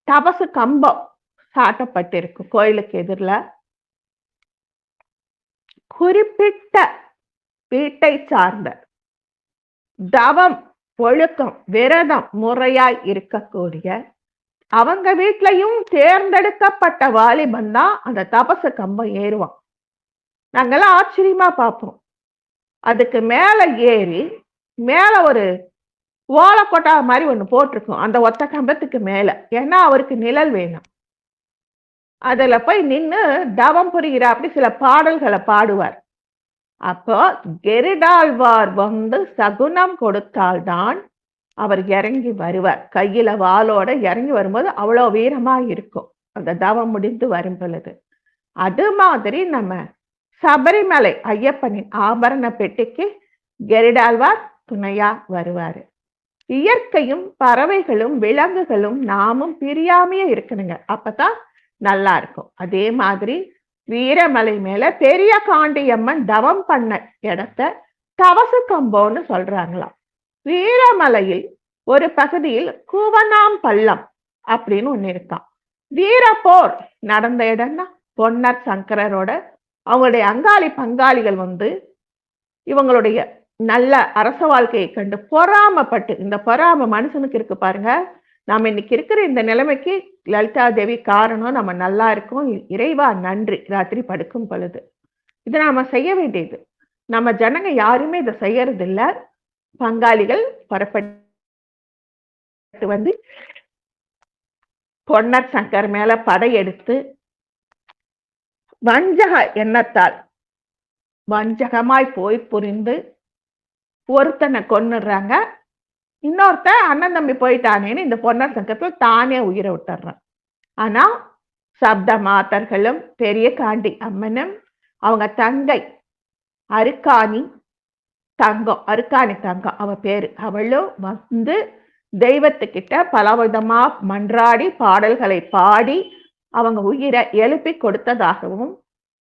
தபசு கம்பம் சாட்டப்பட்டிருக்கும். கோயிலுக்கு எதிரில குறிப்பிட்ட வீட்டை சார்ந்த தவம், ஒழுக்கம், விரதம் முறையாய் இருக்கக்கூடிய அவங்க வீட்லயும் தேர்ந்தெடுக்கப்பட்ட வாலிபன் தான் அந்த தபச கம்பம் ஏறுவான். நாங்கெல்லாம் ஆச்சரியமா பார்ப்போம். அதுக்கு மேல ஏறி மேல ஒரு ஓலக்கொட்டா மாதிரி ஒண்ணு போட்டிருக்கும் அந்த ஒத்த கம்பத்துக்கு மேல. ஏன்னா அவருக்கு நிழல் வேணும். அதுல போய் நின்னு தவம் புரிகிறாப்படி சில பாடல்களை பாடுவார். அப்போ கெருடாழ்வார் வந்து சகுனம் கொடுத்தால்தான் அவர் இறங்கி வருவார். கையில வாளோட இறங்கி வரும்போது அவ்வளவு வீரமா இருக்கும் அந்த தவம் முடிந்து வரும் பொழுது. அது மாதிரி நம்ம சபரிமலை ஐயப்பனின் ஆபரண பெட்டிக்கு கெருடாழ்வார் துணையா வருவாரு. இயற்கையும் பறவைகளும் விலங்குகளும் நாமும் பிரியாமையே இருக்கணுங்க. அப்பதான் நல்லா இருக்கும். அதே மாதிரி வீரமலை மேல பெரிய காண்டியம்மன் தவம் பண்ண இடத்த தவசு கம்போன்னு சொல்றாங்களாம். வீரமலையில் ஒரு பகுதியில் கூவனாம் பள்ளம் அப்படின்னு ஒண்ணு இருக்கான். வீரப்போர் நடந்த இடம்னா பொன்னர் சங்கரரோட அவங்களுடைய அங்காளி பங்காளிகள் வந்து இவங்களுடைய நல்ல அரச வாழ்க்கையை கண்டு பொறாமப்பட்டு, இந்த பொறாம மனுஷனுக்கு இருக்கு பாருங்க, நாம இன்னைக்கு இருக்கிற இந்த நிலைமைக்கு லலிதா தேவி காரணம். நம்ம நல்லா இருக்கோம், இறைவா நன்றி. ராத்திரி படுக்கும் பொழுது இதை நாம செய்ய வேண்டியது. நம்ம ஜனங்க யாருமே இதை செய்யறது இல்ல. பங்காளிகள் புறப்பட்டு வந்து பொன்னர் சங்கர் மேல படையெடுத்து வஞ்சக எண்ணத்தால் வஞ்சகமாய் போய் புரிந்து ஒருத்தனை கொன்னுடுறாங்க. இன்னொருத்த அண்ணன் தம்பி போயிட்டானேன்னு இந்த பொன்னர் சங்கத்துல தானே உயிரை விட்டுறான். ஆனா சப்த மாதர்களும் பெரிய காண்டி அம்மனும் அவங்க தங்கை அருக்காணி தங்கம் அவ பேரு, அவளும் வந்து தெய்வத்துக்கிட்ட பலவிதமா மன்றாடி பாடல்களை பாடி அவங்க உயிரை எழுப்பி கொடுத்ததாகவும்,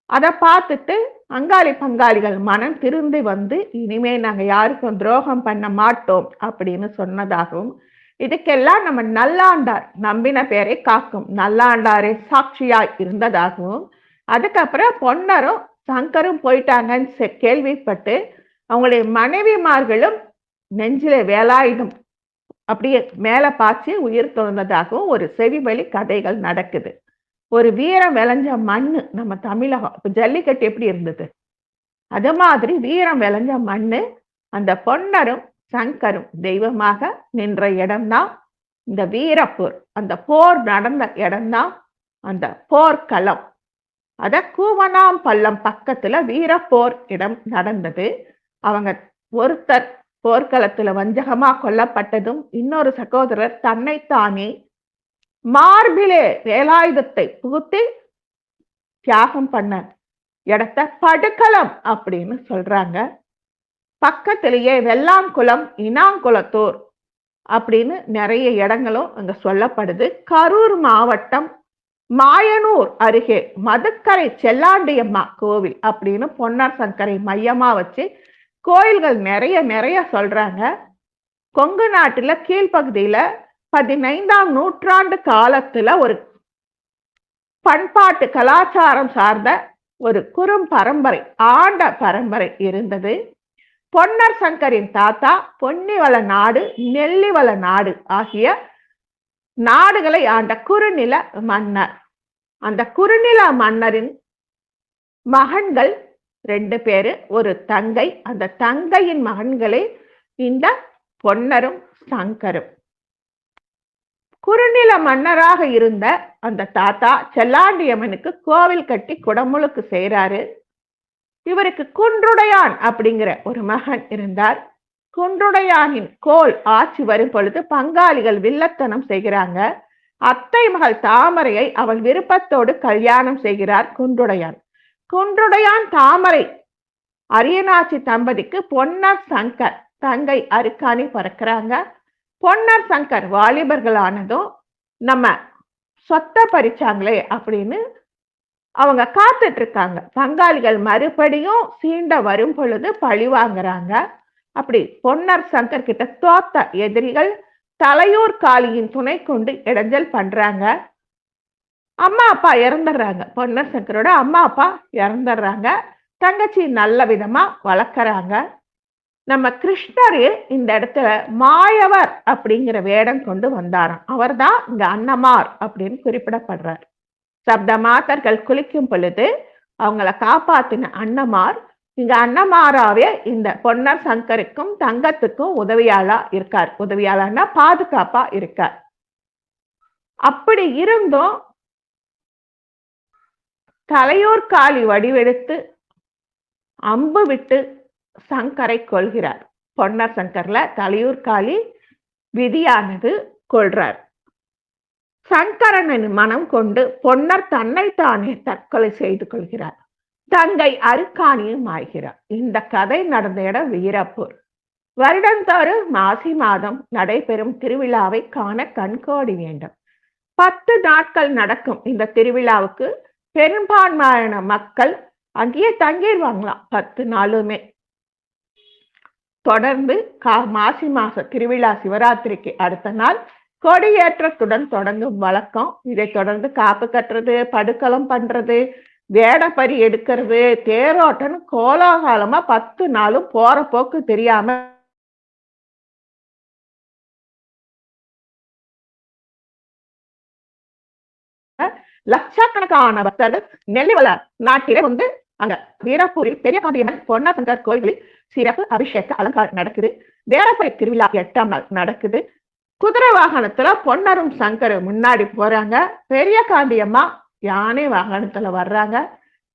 அதை பார்த்துட்டு அங்காளி பங்காளிகள் மனம் திருந்தி வந்து இனிமே நாங்க யாருக்கும் துரோகம் பண்ண மாட்டோம் அப்படின்னு சொன்னதாகவும், இதுக்கெல்லாம் நம்ம நல்லாண்டார் நம்பின பேரை காக்கும் நல்லாண்டாரே சாட்சியாய் இருந்ததாகவும், அதுக்கப்புறம் பொன்னரும் சங்கரும் போயிட்டாங்கன்னு கேள்விப்பட்டு அவங்களுடைய மனைவிமார்களும் நெஞ்சில வேலாயுதம் அப்படியே மேல பாய்ச்சி உயிர் தொழுந்ததாகவும் ஒரு செவிவழி கதைகள் நடக்குது. ஒரு வீரம் விளைஞ்ச மண்ணு நம்ம தமிழகம். இப்ப ஜல்லிக்கட்டு எப்படி இருந்தது, அது மாதிரி வீரம் விளைஞ்ச மண்ணு அந்த பொன்னரும் சங்கரும் தெய்வமாக நின்ற இடம்தான் இந்த வீரப்போர். அந்த போர் நடந்த இடம்தான் அந்த போர்க்களம். அத கூவனாம் பள்ளம் பக்கத்துல வீரப்போர் இடம் நடந்தது. அவங்க ஒருத்தர் போர்க்களத்துல வஞ்சகமா கொல்லப்பட்டதும், இன்னொரு சகோதரர் தன்னைத்தானே மார்பிலே வேலாயுதத்தை புகுத்தி தியாகம் பண்ண இடத்த படுக்களம் அப்படின்னு சொல்றாங்க. பக்கத்திலேயே வெள்ளாங்குளம், இனாங்குளத்தூர் அப்படின்னு நிறைய இடங்களும் அங்க சொல்லப்படுது. கரூர் மாவட்டம் மாயனூர் அருகே மதுக்கரை செல்லாண்டியம்மா கோவில் அப்படின்னு பொன்னர் சங்கரை மையமா வச்சு கோயில்கள் நிறைய நிறைய சொல்றாங்க. கொங்கு நாட்டுல கீழ்ப்பகுதியில 15ஆம் நூற்றாண்டு காலத்துல ஒரு பண்பாட்டு கலாச்சாரம் சார்ந்த ஒரு குறும் பரம்பரை, ஆண்ட பரம்பரை இருந்தது. பொன்னர் சங்கரின் தாத்தா பொன்னிவள நாடு, நெல்லிவள நாடு ஆகிய நாடுகளை ஆண்ட குறுநில மன்னர். அந்த குறுநில மன்னரின் மகன்கள் 2 பேரு, ஒரு தங்கை. அந்த தங்கையின் மகன்களே இந்த பொன்னரும் சங்கரும். குறுநில மன்னராக இருந்த அந்த தாத்தா செல்லாண்டியம்மனுக்கு கோவில் கட்டி குடமுழுக்கு செய்யறாரு. இவருக்கு குன்றுடையான் அப்படிங்கிற ஒரு மகன் இருந்தார். குன்றுடையானின் கோல் ஆட்சி வரும் பொழுது பங்காளிகள் வில்லத்தனம் செய்கிறாங்க. அத்தை மகள் தாமரையை அவள் விருப்பத்தோடு கல்யாணம் செய்கிறார் குன்றுடையான். குன்றுடையான் தாமரை அரியநாச்சி தம்பதிக்கு பொன்னர் சங்கர் தங்கை அருக்காணி பிறக்கிறாங்க. பொன்னர் சங்கர் வாலிபர்களானதும் நம்ம சொத்தை பறிச்சாங்களே அப்படின்னு அவங்க காத்துட்டு இருக்காங்க. பங்காளிகள் மறுபடியும் சீண்ட வரும் பொழுது பழி வாங்குறாங்க. அப்படி பொன்னர் சங்கர் கிட்ட தோத்த எதிரிகள் தலையூர் காளியின் துணை கொண்டு இடைஞ்சல் பண்றாங்க. அம்மா அப்பா இறந்துடுறாங்க. பொன்னர் சங்கரோட அம்மா அப்பா இறந்துடுறாங்க. தங்கச்சி நல்ல விதமா வளர்க்கறாங்க. நம்ம கிருஷ்ணர் இந்த இடத்துல மாயவர் அப்படிங்கிற வேடம் கொண்டு வந்தாராம். அவர் தான் இங்க அன்னமார் அப்படின்னு குறிப்பிடப்படுறார். சப்த மாதர்கள் குளிக்கும் பொழுது அவங்கள காப்பாத்தின அன்னமார் இங்க அன்னமாராவே இந்த பொன்னர் சங்கருக்கும் தங்கத்துக்கும் உதவியாளா இருக்கார். உதவியாளர்னா பாதுகாப்பா இருக்கார். அப்படி இருந்தும் தலையூர் காளி வடிவெடுத்து அம்பு விட்டு சங்கரை கொள்கிறார். பொன்னர் சங்கர்ல தலையூர் காளி விதியானது கொள்றார். சங்கரனின் மனம் கொண்டு பொன்னர் தன்னைத்தானே தற்கொலை செய்து கொள்கிறார். தங்கை அருக்காணியும் ஆகிறார். இந்த கதை நடந்த இடம் வீரப்பூர். வருடந்தோறும் மாசி மாதம் நடைபெறும் திருவிழாவை காண கண்கோடி வேண்டும். 10 நாட்கள் நடக்கும் இந்த திருவிழாவுக்கு பெரும்பான்மையான மக்கள் அங்கேயே தங்கிடுவாங்களாம் 10 நாளுமே. தொடர்ந்து மாசி மாச திருவிழா சிவராத்திரிக்கு அடுத்த நாள் கொடியேற்றத்துடன் தொடங்கும் வழக்கம். இதை தொடர்ந்து காப்பு கட்டுறது, படுக்களம் பண்றது, வேடப்பறி எடுக்கிறது, தேரோட்டம்னு கோலாகாலமா 10 நாளும் போற போக்கு தெரியாம லட்சக்கணக்கான பக்தர்கள் நெல்லிவள நாட்டிலே வந்து அங்க வீரப்பூரில் பெரிய காண்டியம்மன் பொன்னர் சங்கர் கோயில்களில் சிறப்பு அபிஷேக அலங்காரம் நடக்குது. வேடப்பறி திருவிழா 8ஆம் நாள் நடக்குது. குதிரை வாகனத்துல பொன்னரும் சங்கரும் முன்னாடி போறாங்க. பெரிய காண்டியம்மா யானை வாகனத்துல வர்றாங்க.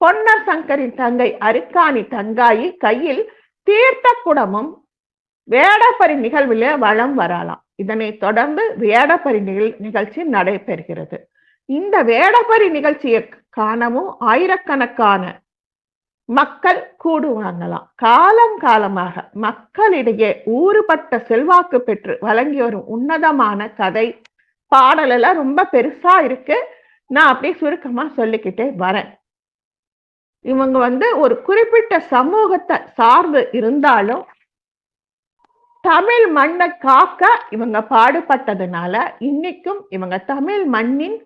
பொன்னர் சங்கரின் தங்கை அருக்காணி தங்காயி கையில் தீர்த்த குடமும் வேடப்பறி நிகழ்வில் வளம் வரலாம். இதனை தொடர்ந்து வேடப்பறி நிகழ்ச்சி நடைபெறுகிறது. இந்த வேடப்பறி நிகழ்ச்சியை காணவும் ஆயிரக்கணக்கான மக்கள் கூடுவாங்களாம். காலம் காலமாக மக்களிடையே ஊறுபட்ட செல்வாக்கு பெற்று வழங்கி வரும் உன்னதமான கதை பாடல் எல்லாம் ரொம்ப பெருசா இருக்கு. நான் அப்படியே சுருக்கமா சொல்லிக்கிட்டே வரேன். இவங்க வந்து ஒரு குறிப்பிட்ட சமூகத்தை சார்ந்து இருந்தாலும் தமிழ் மண்ணை காக்க இவங்க பாடுபட்டதுனால இன்னைக்கும் இவங்க தமிழ் மண்ணின்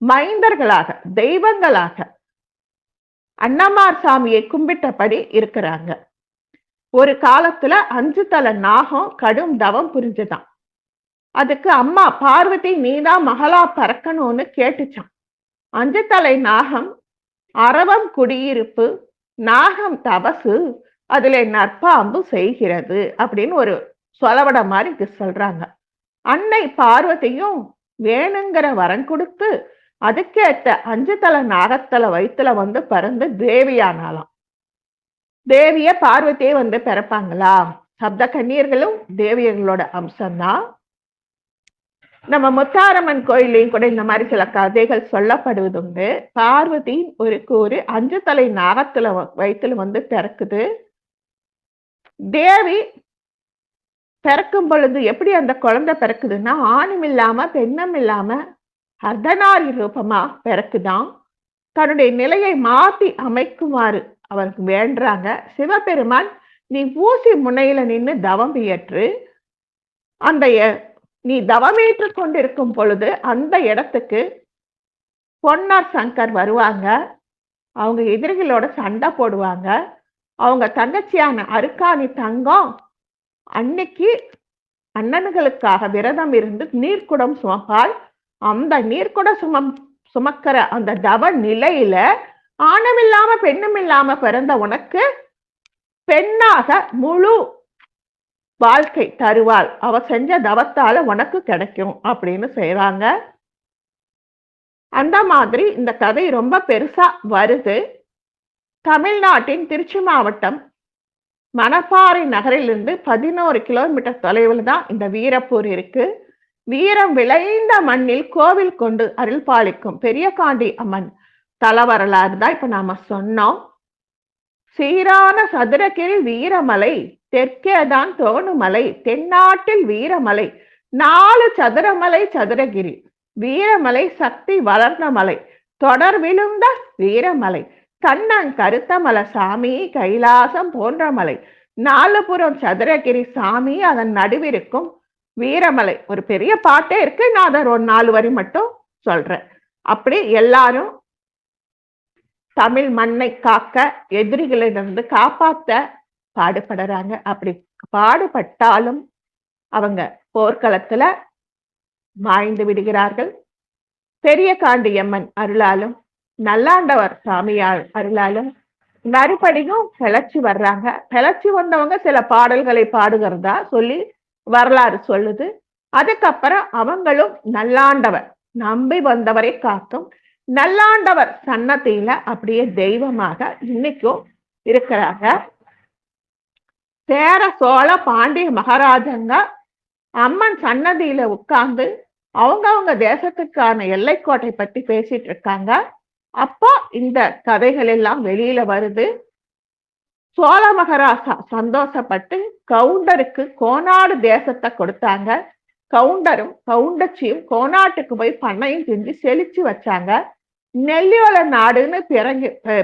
மைந்தர்களாக, தெய்வங்களாக அன்னமார் சாமியை கும்பிட்டபடி இருக்கிறாங்க. ஒரு காலத்துல 5 தலை நாகம் கடும் தவம் புரிஞ்சுதான். அதுக்கு அம்மா பார்வதி நீதான் மகளா பறக்கணும்னு கேட்டுச்சான். 5 தலை நாகம் அரவம் குடியிருப்பு, நாகம் தபசு, அதுல நற்பாம்பு செய்கிறது அப்படின்னு ஒரு சொலவட மாதிரி சொல்றாங்க. அன்னை பார்வதியும் வேணுங்கிற வரம் கொடுத்து அதுக்கேற்ற 5 தலை நாகத்தலை வயிற்றுல வந்து பிறந்து தேவியானாலாம். தேவிய பார்வதியே வந்து பிறப்பாங்களா? சப்த கன்னியர்களும் தேவியர்களோட அம்சம்தான். நம்ம முத்தாரம்மன் கோயிலையும் கூட இந்த மாதிரி சில கதைகள் சொல்லப்படுவது உண்டு. பார்வதி ஒரு கூறு 5 தலை நாகத்துல வயிற்றுல வந்து பிறக்குது. தேவி பிறக்கும் பொழுது எப்படி அந்த குழந்தை பிறக்குதுன்னா ஆணும் இல்லாம பெண்ணும் இல்லாம அர்த்தநாரி ரூபமா பிறக்குதான். தன்னுடைய நிலையை மாற்றி அமைக்குமாறு அவருக்கு வேண்டாங்க. சிவபெருமான் நீ ஊசி முனையில நின்று தவம் இயற்று, அந்த நீ தவமேற்று கொண்டிருக்கும் பொழுது அந்த இடத்துக்கு பொன்னர் சங்கர் வருவாங்க. அவங்க எதிரிகளோட சண்டை போடுவாங்க. அவங்க தங்கச்சியான அருக்காணி தங்கம் அன்னைக்கு அண்ணன்களுக்காக விரதம் இருந்து நீர்க்குடம் சுமப்பால். அந்த நீர்க்குட சுமக்கிற அந்த தவ நிலையில ஆணும் இல்லாம பெண்ணும் இல்லாம பிறந்த உனக்கு பெண்ணாக முழு வாழ்க்கை தருவாள், அவ செஞ்ச தவத்தால உனக்கு கிடைக்கும் அப்படின்னு செய்றாங்க. அந்த மாதிரி இந்த கதை ரொம்ப பெருசா வருது. தமிழ்நாட்டின் திருச்சி மாவட்டம் மணப்பாறை நகரிலிருந்து 11 கிலோமீட்டர் தொலைவில் தான் இந்த வீரப்பூர் இருக்கு. வீரம் விளைந்த மண்ணில் கோவில் கொண்டு அருள் பாலிக்கும் பெரிய காண்டி அம்மன் தல வரலாறு தான் இப்ப நாம சொன்னோம். சீரான சதுரகிரி வீரமலை, தெற்கேதான் தோணுமலை, தென்னாட்டில் வீரமலை, 4 சதுரமலை சதுரகிரி, வீரமலை சக்தி வளர்ந்த மலை, தொடர் விழுந்த வீரமலை, கண்ணன் கருத்தமல சாமி, கைலாசம் போன்ற மலை, 4 புறம் சதுரகிரி சாமி, அதன் நடுவிருக்கும் வீரமலை. ஒரு பெரிய பாட்டே இருக்கு. நான் அதை ஒரு 4 வரி மட்டும் சொல்றேன். அப்படி எல்லாரும் தமிழ் மண்ணை காக்க, எதிரிகளிலிருந்து காப்பாத்த பாடுபடுறாங்க. அப்படி பாடுபட்டாலும் அவங்க போர்க்களத்துல மாய்ந்து விடுகிறார்கள். பெரிய காண்டியம்மன் அருளாலும் நல்லாண்டவர் சாமியார் அருளாலும் மறுபடியும் பிழைச்சு வர்றாங்க. பிழைச்சு வந்தவங்க சில பாடல்களை பாடுகிறதா சொல்லி வரலாறு சொல்லுது. அதுக்கப்புறம் அவங்களும் நல்லாண்டவர் நம்பி வந்தவரை காக்கும் நல்லாண்டவர் சன்னதியில அப்படியே தெய்வமாக இன்னைக்கும் இருக்கிறாங்க. சேர சோழ பாண்டிய மகாராஜங்க அம்மன் சன்னதியில உட்கார்ந்து அவங்க தேசத்துக்கான எல்லைக்கோட்டை பத்தி பேசிட்டு இருக்காங்க. அப்போ இந்த கதைகள் எல்லாம் வெளியில வருது. சோழ மகாராஜா சந்தோஷப்பட்டு கவுண்டருக்கு கோனாடு தேசத்தை கொடுத்தாங்க. கவுண்டரும் கவுண்டச்சியும் கோனாட்டுக்கு போய் பண்ணையும் செஞ்சு செழிச்சு வச்சாங்க. நெல்லிவள நாடுன்னு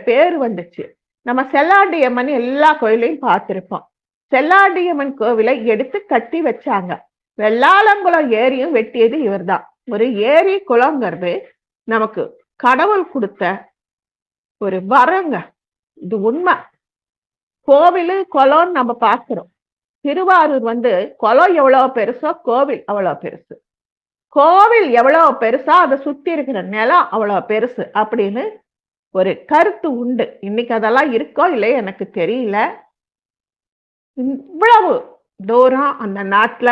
பேரு வந்துச்சு. நம்ம செல்லாண்டியம்மன் எல்லா கோயிலையும் பார்த்திருப்போம். செல்லாண்டியம்மன் கோவிலை எடுத்து கட்டி வச்சாங்க. வெள்ளாளங்குளம் ஏரியும் வெட்டியது இவர்தான். ஒரு ஏரி குளங்கிறது நமக்கு கடவுள் கொடுத்த ஒரு வரங்க. இது உண்மை. கோவில் குளம் நம்ம பார்க்கிறோம். திருவாரூர் குளம் எவ்வளவு பெருசோ கோவில் அவ்வளவு பெருசு. கோவில் எவ்வளவு பெருசா அதை சுத்தி இருக்கிற நிலம் அவ்வளவு பெருசு அப்படின்னு ஒரு கருத்து உண்டு. இன்னைக்கு அதெல்லாம் இருக்கோ இல்லை எனக்கு தெரியல. இவ்வளவு தூரம் அந்த நாட்டுல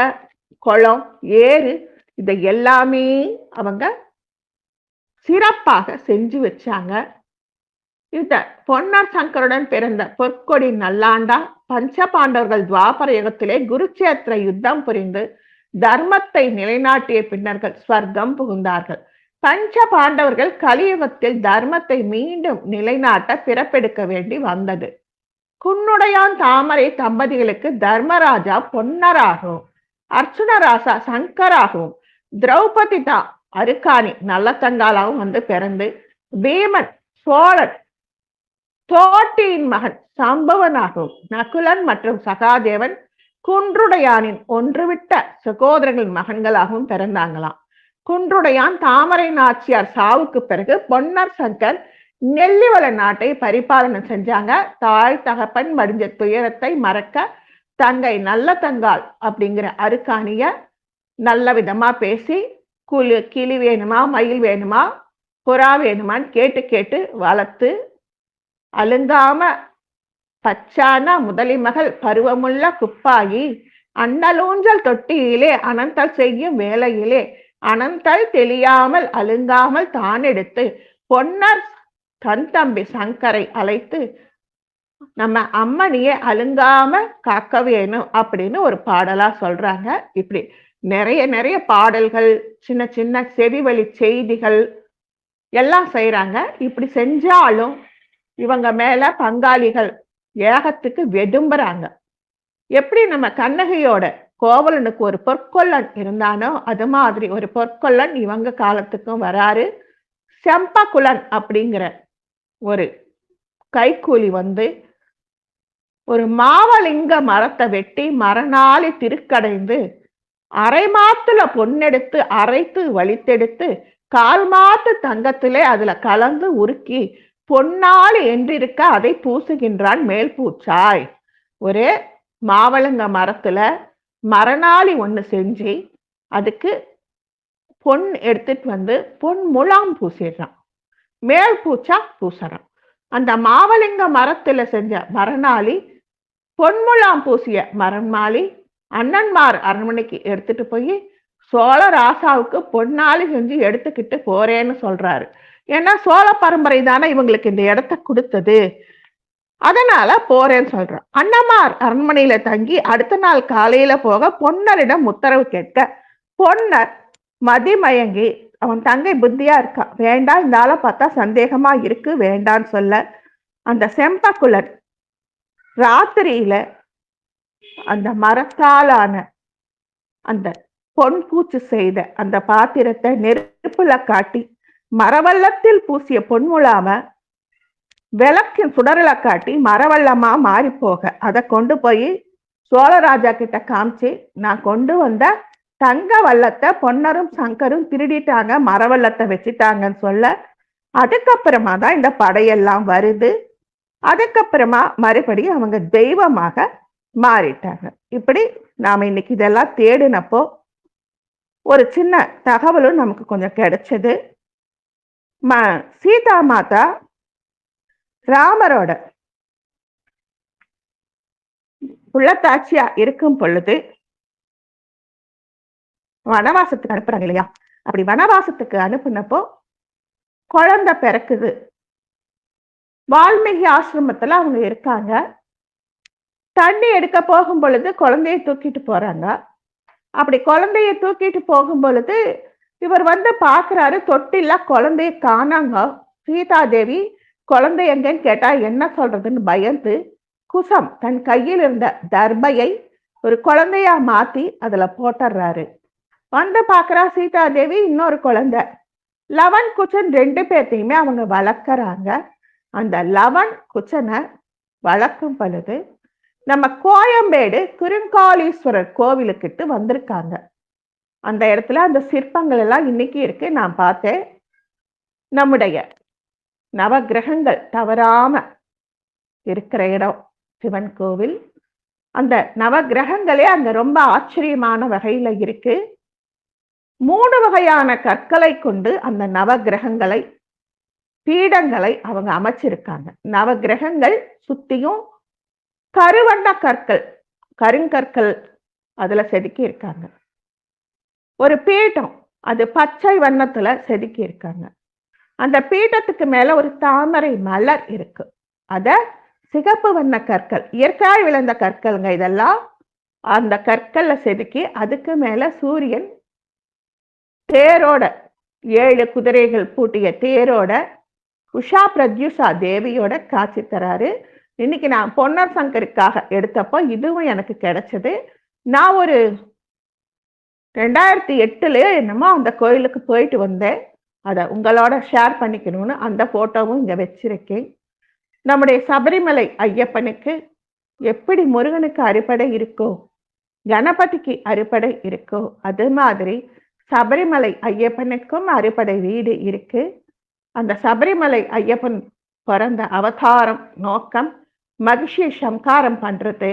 குளம் ஏறு இதை எல்லாமே அவங்க சிறப்பாக செஞ்சு வச்சாங்க. இந்த பொன்னர் சங்கருடன் பிறந்த பொற்கொடி நல்லாண்டா பஞ்ச பாண்டவர்கள் துவாபர யுகத்திலே குருச்சேத்திர யுத்தம் புரிந்து தர்மத்தை நிலைநாட்டிய பின்னர்கள் ஸ்வர்க்கம் புகுந்தார்கள். பஞ்ச பாண்டவர்கள் கலியுகத்தில் தர்மத்தை மீண்டும் நிலைநாட்ட பிறப்பெடுக்க வேண்டி வந்தது. குன்னுடையான் தாமரை தம்பதிகளுக்கு தர்மராஜா பொன்னராகவும் அர்ச்சுனராசா சங்கராகவும் திரௌபதி தான் அருக்காணி நல்லத்தங்காலாவும் பிறந்து பீமன் சோழன் தோட்டியின் மகன் சம்பவனாகவும் நகுலன் மற்றும் சகாதேவன் குன்றுடையானின் ஒன்றுவிட்ட சகோதரர்கள் மகன்களாகவும் பிறந்தாங்களாம். குன்றுடையான் தாமரை நாச்சியார் சாவுக்கு பிறகு பொன்னர் சங்கர் நெல்லிவள நாட்டை பரிபாலனை செஞ்சாங்க. தாய் தகப்பன் மடிஞ்ச துயரத்தை மறக்க தங்கை நல்ல தங்கால் அப்படிங்கிற அருக்காணிய நல்ல விதமா பேசி கிளி வேணுமா மயில் வேணுமா புறா வேணுமான்னு கேட்டு கேட்டு வளர்த்து அழுங்காம பச்சான முதலி மகள் பருவமுள்ள குப்பாயி அண்ணலூஞ்சல் தொட்டியிலே அனந்தல் செய்யும் வேலையிலே அனந்தல் தெளியாமல் அழுங்காமல் தான் எடுத்து பொன்னர் தன் தம்பி சங்கரை அழைத்து நம்ம அம்மனியே அழுங்காம காக்க வேணும் அப்படின்னு ஒரு பாடலா சொல்றாங்க. இப்படி நிறைய நிறைய பாடல்கள் சின்ன சின்ன செவிவழி செய்திகள் எல்லாம் செய்யறாங்க. இப்படி செஞ்சாலும் இவங்க மேல பங்காளிகள் ஏகத்துக்கு வெதும்புறாங்க. எப்படி நம்ம கண்ணகையோட கோவலனுக்கு ஒரு பொற்கொல்லன் இருந்தானோ அது மாதிரி ஒரு பொற்கொல்லன் இவங்க காலத்துக்கும் வராரு. செம்பகுலன் அப்படிங்கிற ஒரு கைக்கூலி ஒரு மாவலிங்க மரத்தை வெட்டி மரநாளி திருக்கடைந்து அரை மாத்துல பொன்னெடுத்து அரைத்து வலித்தெடுத்து கால் மாத்து தங்கத்திலே அதுல கலந்து உருக்கி பொன்னாளி என்றிருக்க அதை பூசுகின்றான் மேல் பூச்சாய். ஒரே மாவளங்க மரத்துல மரநாளி ஒண்ணு செஞ்சு அதுக்கு பொன் எடுத்துட்டு பொன் முலாம் பூசிடுறான், மேல் பூச்சா பூசறான். அந்த மாவலிங்க மரத்துல செஞ்ச மரநாளி பொன்முலாம் பூசிய மரமாளி அண்ணன்மார் அரண்மனைக்கு எடுத்துட்டு போய் சோழ ராசாவுக்கு பொன்னாளி செஞ்சு எடுத்துக்கிட்டு போறேன்னு சொல்றாரு. ஏன்னா சோழ பரம்பரை தானே இவங்களுக்கு இந்த இடத்த கொடுத்தது, அதனால போறேன்னு சொல்றான். அண்ணமார் அரண்மனையில தங்கி அடுத்த நாள் காலையில போக பொன்னரிடம் உத்தரவு கேட்க பொன்னர் மதிமயங்கி அவன் தங்கை புத்தியா இருக்கா, வேண்டாம் இந்த ஆளை பார்த்தா சந்தேகமா இருக்கு வேண்டான்னு சொல்ல அந்த செம்பகுலன் ராத்திரியில அந்த மரத்தாலான அந்த பொன் பூச்சு செய்த அந்த பாத்திரத்தை நெருப்புல காட்டி மரவல்லத்தில் பூசிய பொன்முலாம விளக்கின் சுடரலை காட்டி மரவல்லமா மாறி போக அதை கொண்டு போய் சோழராஜா கிட்ட காமிச்சு நான் கொண்டு வந்த தங்க வல்லத்தை பொன்னரும் சங்கரும் திருடிட்டாங்க, மரவல்லத்தை வச்சுட்டாங்கன்னு சொல்ல அதுக்கப்புறமா தான் இந்த படையெல்லாம் வருது. அதுக்கப்புறமா மறுபடியும் அவங்க தெய்வமாக மாறிட்டாங்க. இப்படி நாம இன்னைக்கு இதெல்லாம் தேடினப்போ ஒரு சின்ன தகவலும் நமக்கு கொஞ்சம் கிடைச்சது. சீதா மாதா ராமரோட புள்ளத்தாட்சியா இருக்கும் பொழுது வனவாசத்துக்கு அனுப்புறாங்க இல்லையா? அப்படி வனவாசத்துக்கு அனுப்புனப்போ குழந்தை பிறக்குது. வால்மீகி ஆசிரமத்துல அவங்க இருக்காங்க. தண்ணி எடுக்க போகும் பொழுது குழந்தைய தூக்கிட்டு போறாங்க. அப்படி குழந்தைய தூக்கிட்டு போகும் பொழுது இவர் வந்து பாக்குறாரு, தொட்டில குழந்தைய காணாங்க. சீதாதேவி குழந்தை எங்கன்னு கேட்டா என்ன சொல்றதுன்னு பயந்து குசம் தன் கையில் இருந்த தர்பையை ஒரு குழந்தையா மாத்தி அதுல போட்டுறாரு. வந்து பாக்குறா சீதாதேவி இன்னொரு குழந்தை. லவன் குச்சன் 2 பேர்த்தையுமே அவங்க வளர்க்கறாங்க. அந்த லவன் குச்சனை வளர்க்கும் பொழுது நம்ம கோயம்பேடு குறுங்காலீஸ்வரர் கோவிலுக்கிட்டு வந்திருக்காங்க. அந்த இடத்துல அந்த சிற்பங்கள் எல்லாம் இன்னைக்கு இருக்கு. நான் பார்த்தேன். நம்முடைய நவகிரகங்கள் தவறாம இருக்கிற இடம் சிவன் கோவில். அந்த நவகிரகங்களே அங்க ரொம்ப ஆச்சரியமான வகையில இருக்கு. 3 வகையான கற்களை கொண்டு அந்த நவகிரகங்களை பீடங்களை அவங்க அமைச்சிருக்காங்க. நவகிரகங்கள் சுத்தியும் கருவண்ண கற்கள், கருங்கற்கள் அதுல செதுக்கி இருக்காங்க. ஒரு பீடம் அது பச்சை வண்ணத்துல செதுக்கி இருக்காங்க. அந்த பீடத்துக்கு மேல ஒரு தாமரை மலர் இருக்கு. அத சிகப்பு வண்ண கற்கள், இயற்கையாய் விளைந்த கற்கள்ங்க இதெல்லாம். அந்த கற்கள்ல செதுக்கி அதுக்கு மேல சூரியன் தேரோட 7 குதிரைகள் பூட்டிய தேரோட உஷா பிரத்யுஷா தேவியோட காட்சி தராரு. இன்னைக்கு நான் பொன்னர் சங்கருக்காக எடுத்தப்போ இதுவும் எனக்கு கிடைச்சது. நான் ஒரு 2008 என்னமோ அந்த கோயிலுக்கு போயிட்டு வந்தேன். அதை உங்களோட ஷேர் பண்ணிக்கணும்னு அந்த போட்டோவும் இங்க வச்சிருக்கேன். நம்முடைய சபரிமலை ஐயப்பனுக்கு எப்படி முருகனுக்கு அறுபடை இருக்கோ, கணபதிக்கு அறுபடை இருக்கோ, அது மாதிரி சபரிமலை ஐயப்பனுக்கும் அறுபடை வீடு இருக்கு. அந்த சபரிமலை ஐயப்பன் பிறந்த அவதாரம் நோக்கம் மகிழ்ச்சியை சம்காரம் பண்றது.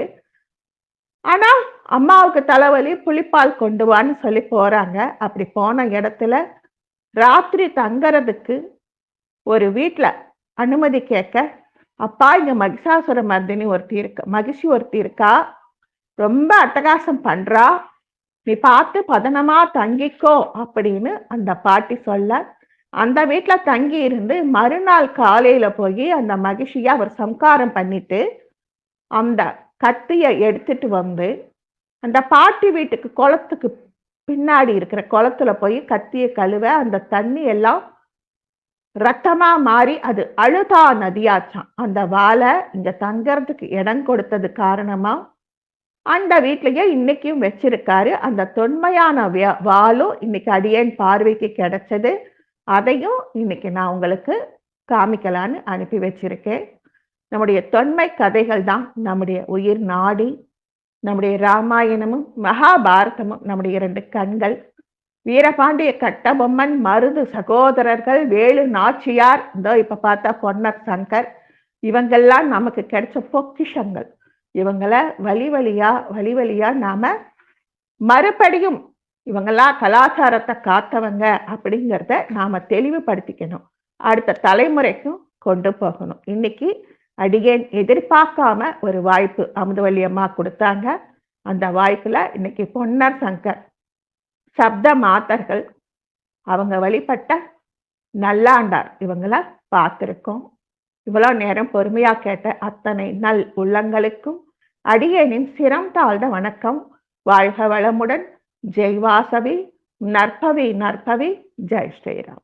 ஆனா அம்மாவுக்கு தலைவலி புளிப்பால் கொண்டு வான்னு சொல்லி போறாங்க. அப்படி போன இடத்துல ராத்திரி தங்கறதுக்கு ஒரு வீட்டுல அனுமதி கேட்க, அப்பா இங்க மகிஷாசுர மர்தினி ஒருத்தி இருக்கா, மகிஷி ஒருத்தி இருக்கா, ரொம்ப அட்டகாசம் பண்றா, நீ பார்த்து பதனமா தங்கிக்கோ அப்படின்னு அந்த பாட்டி சொல்ல, அந்த வீட்டுல தங்கி இருந்து மறுநாள் காலையில போய் அந்த மகிழ்ச்சியை அவர் சம்காரம் பண்ணிட்டு அந்த கத்தியை எடுத்துட்டு வந்து அந்த பாட்டி வீட்டுக்கு குளத்துக்கு பின்னாடி இருக்கிற குளத்துல போய் கத்தியை கழுவ, அந்த தண்ணி எல்லாம் ரத்தமா மாறி அது அழுதா நதியாச்சான். அந்த வாழை இங்க தங்கறதுக்கு இடம் கொடுத்தது காரணமா அந்த வீட்லயே இன்னைக்கும் வச்சிருக்காரு. அந்த தொன்மையான வாளும் இன்னைக்கு அடியேன் பார்வைக்கு கிடைச்சது. அதையும் இன்னைக்கு நான் உங்களுக்கு காமிக்கலான்னு அனுப்பி வச்சிருக்கேன். நம்முடைய தொன்மை கதைகள் தான் நம்முடைய உயிர் நாடி. நம்முடைய ராமாயணமும் மகாபாரதமும் நம்முடைய 2 கண்கள். வீரபாண்டிய கட்டபொம்மன், மருது சகோதரர்கள், வேலு நாச்சியார், இதோ இப்ப பார்த்தா பொன்னர் சங்கர், இவங்கெல்லாம் நமக்கு கிடைச்ச பொக்கிஷங்கள். இவங்கள வழி வழியா நாம மறுபடியும் இவங்கெல்லாம் கலாச்சாரத்தை காத்தவங்க அப்படிங்கிறத நாம தெளிவுபடுத்திக்கணும். அடுத்த தலைமுறைக்கும் கொண்டு போகணும். இன்னைக்கு அடியேன் எதிர்பார்க்காம ஒரு வாய்ப்பு அமுதவல்லி அம்மா கொடுத்தாங்க. அந்த வாய்ப்புல இன்னைக்கு பொன்னர் சங்கர் சப்த மாதர்கள் அவங்க வழிபட்ட நல்லாண்டார் இவங்கள பார்த்திருக்கோம். இவ்வளோ நேரம் பொறுமையா கேட்ட அத்தனை நல் உள்ளங்களுக்கும் அடியேனின் சிரம் தாழ்ந்த வணக்கம். வாழ்க வளமுடன். ஜெய் வாசவி. நற்பவி நற்பவி. ஜெய் ஸ்ரீராம்.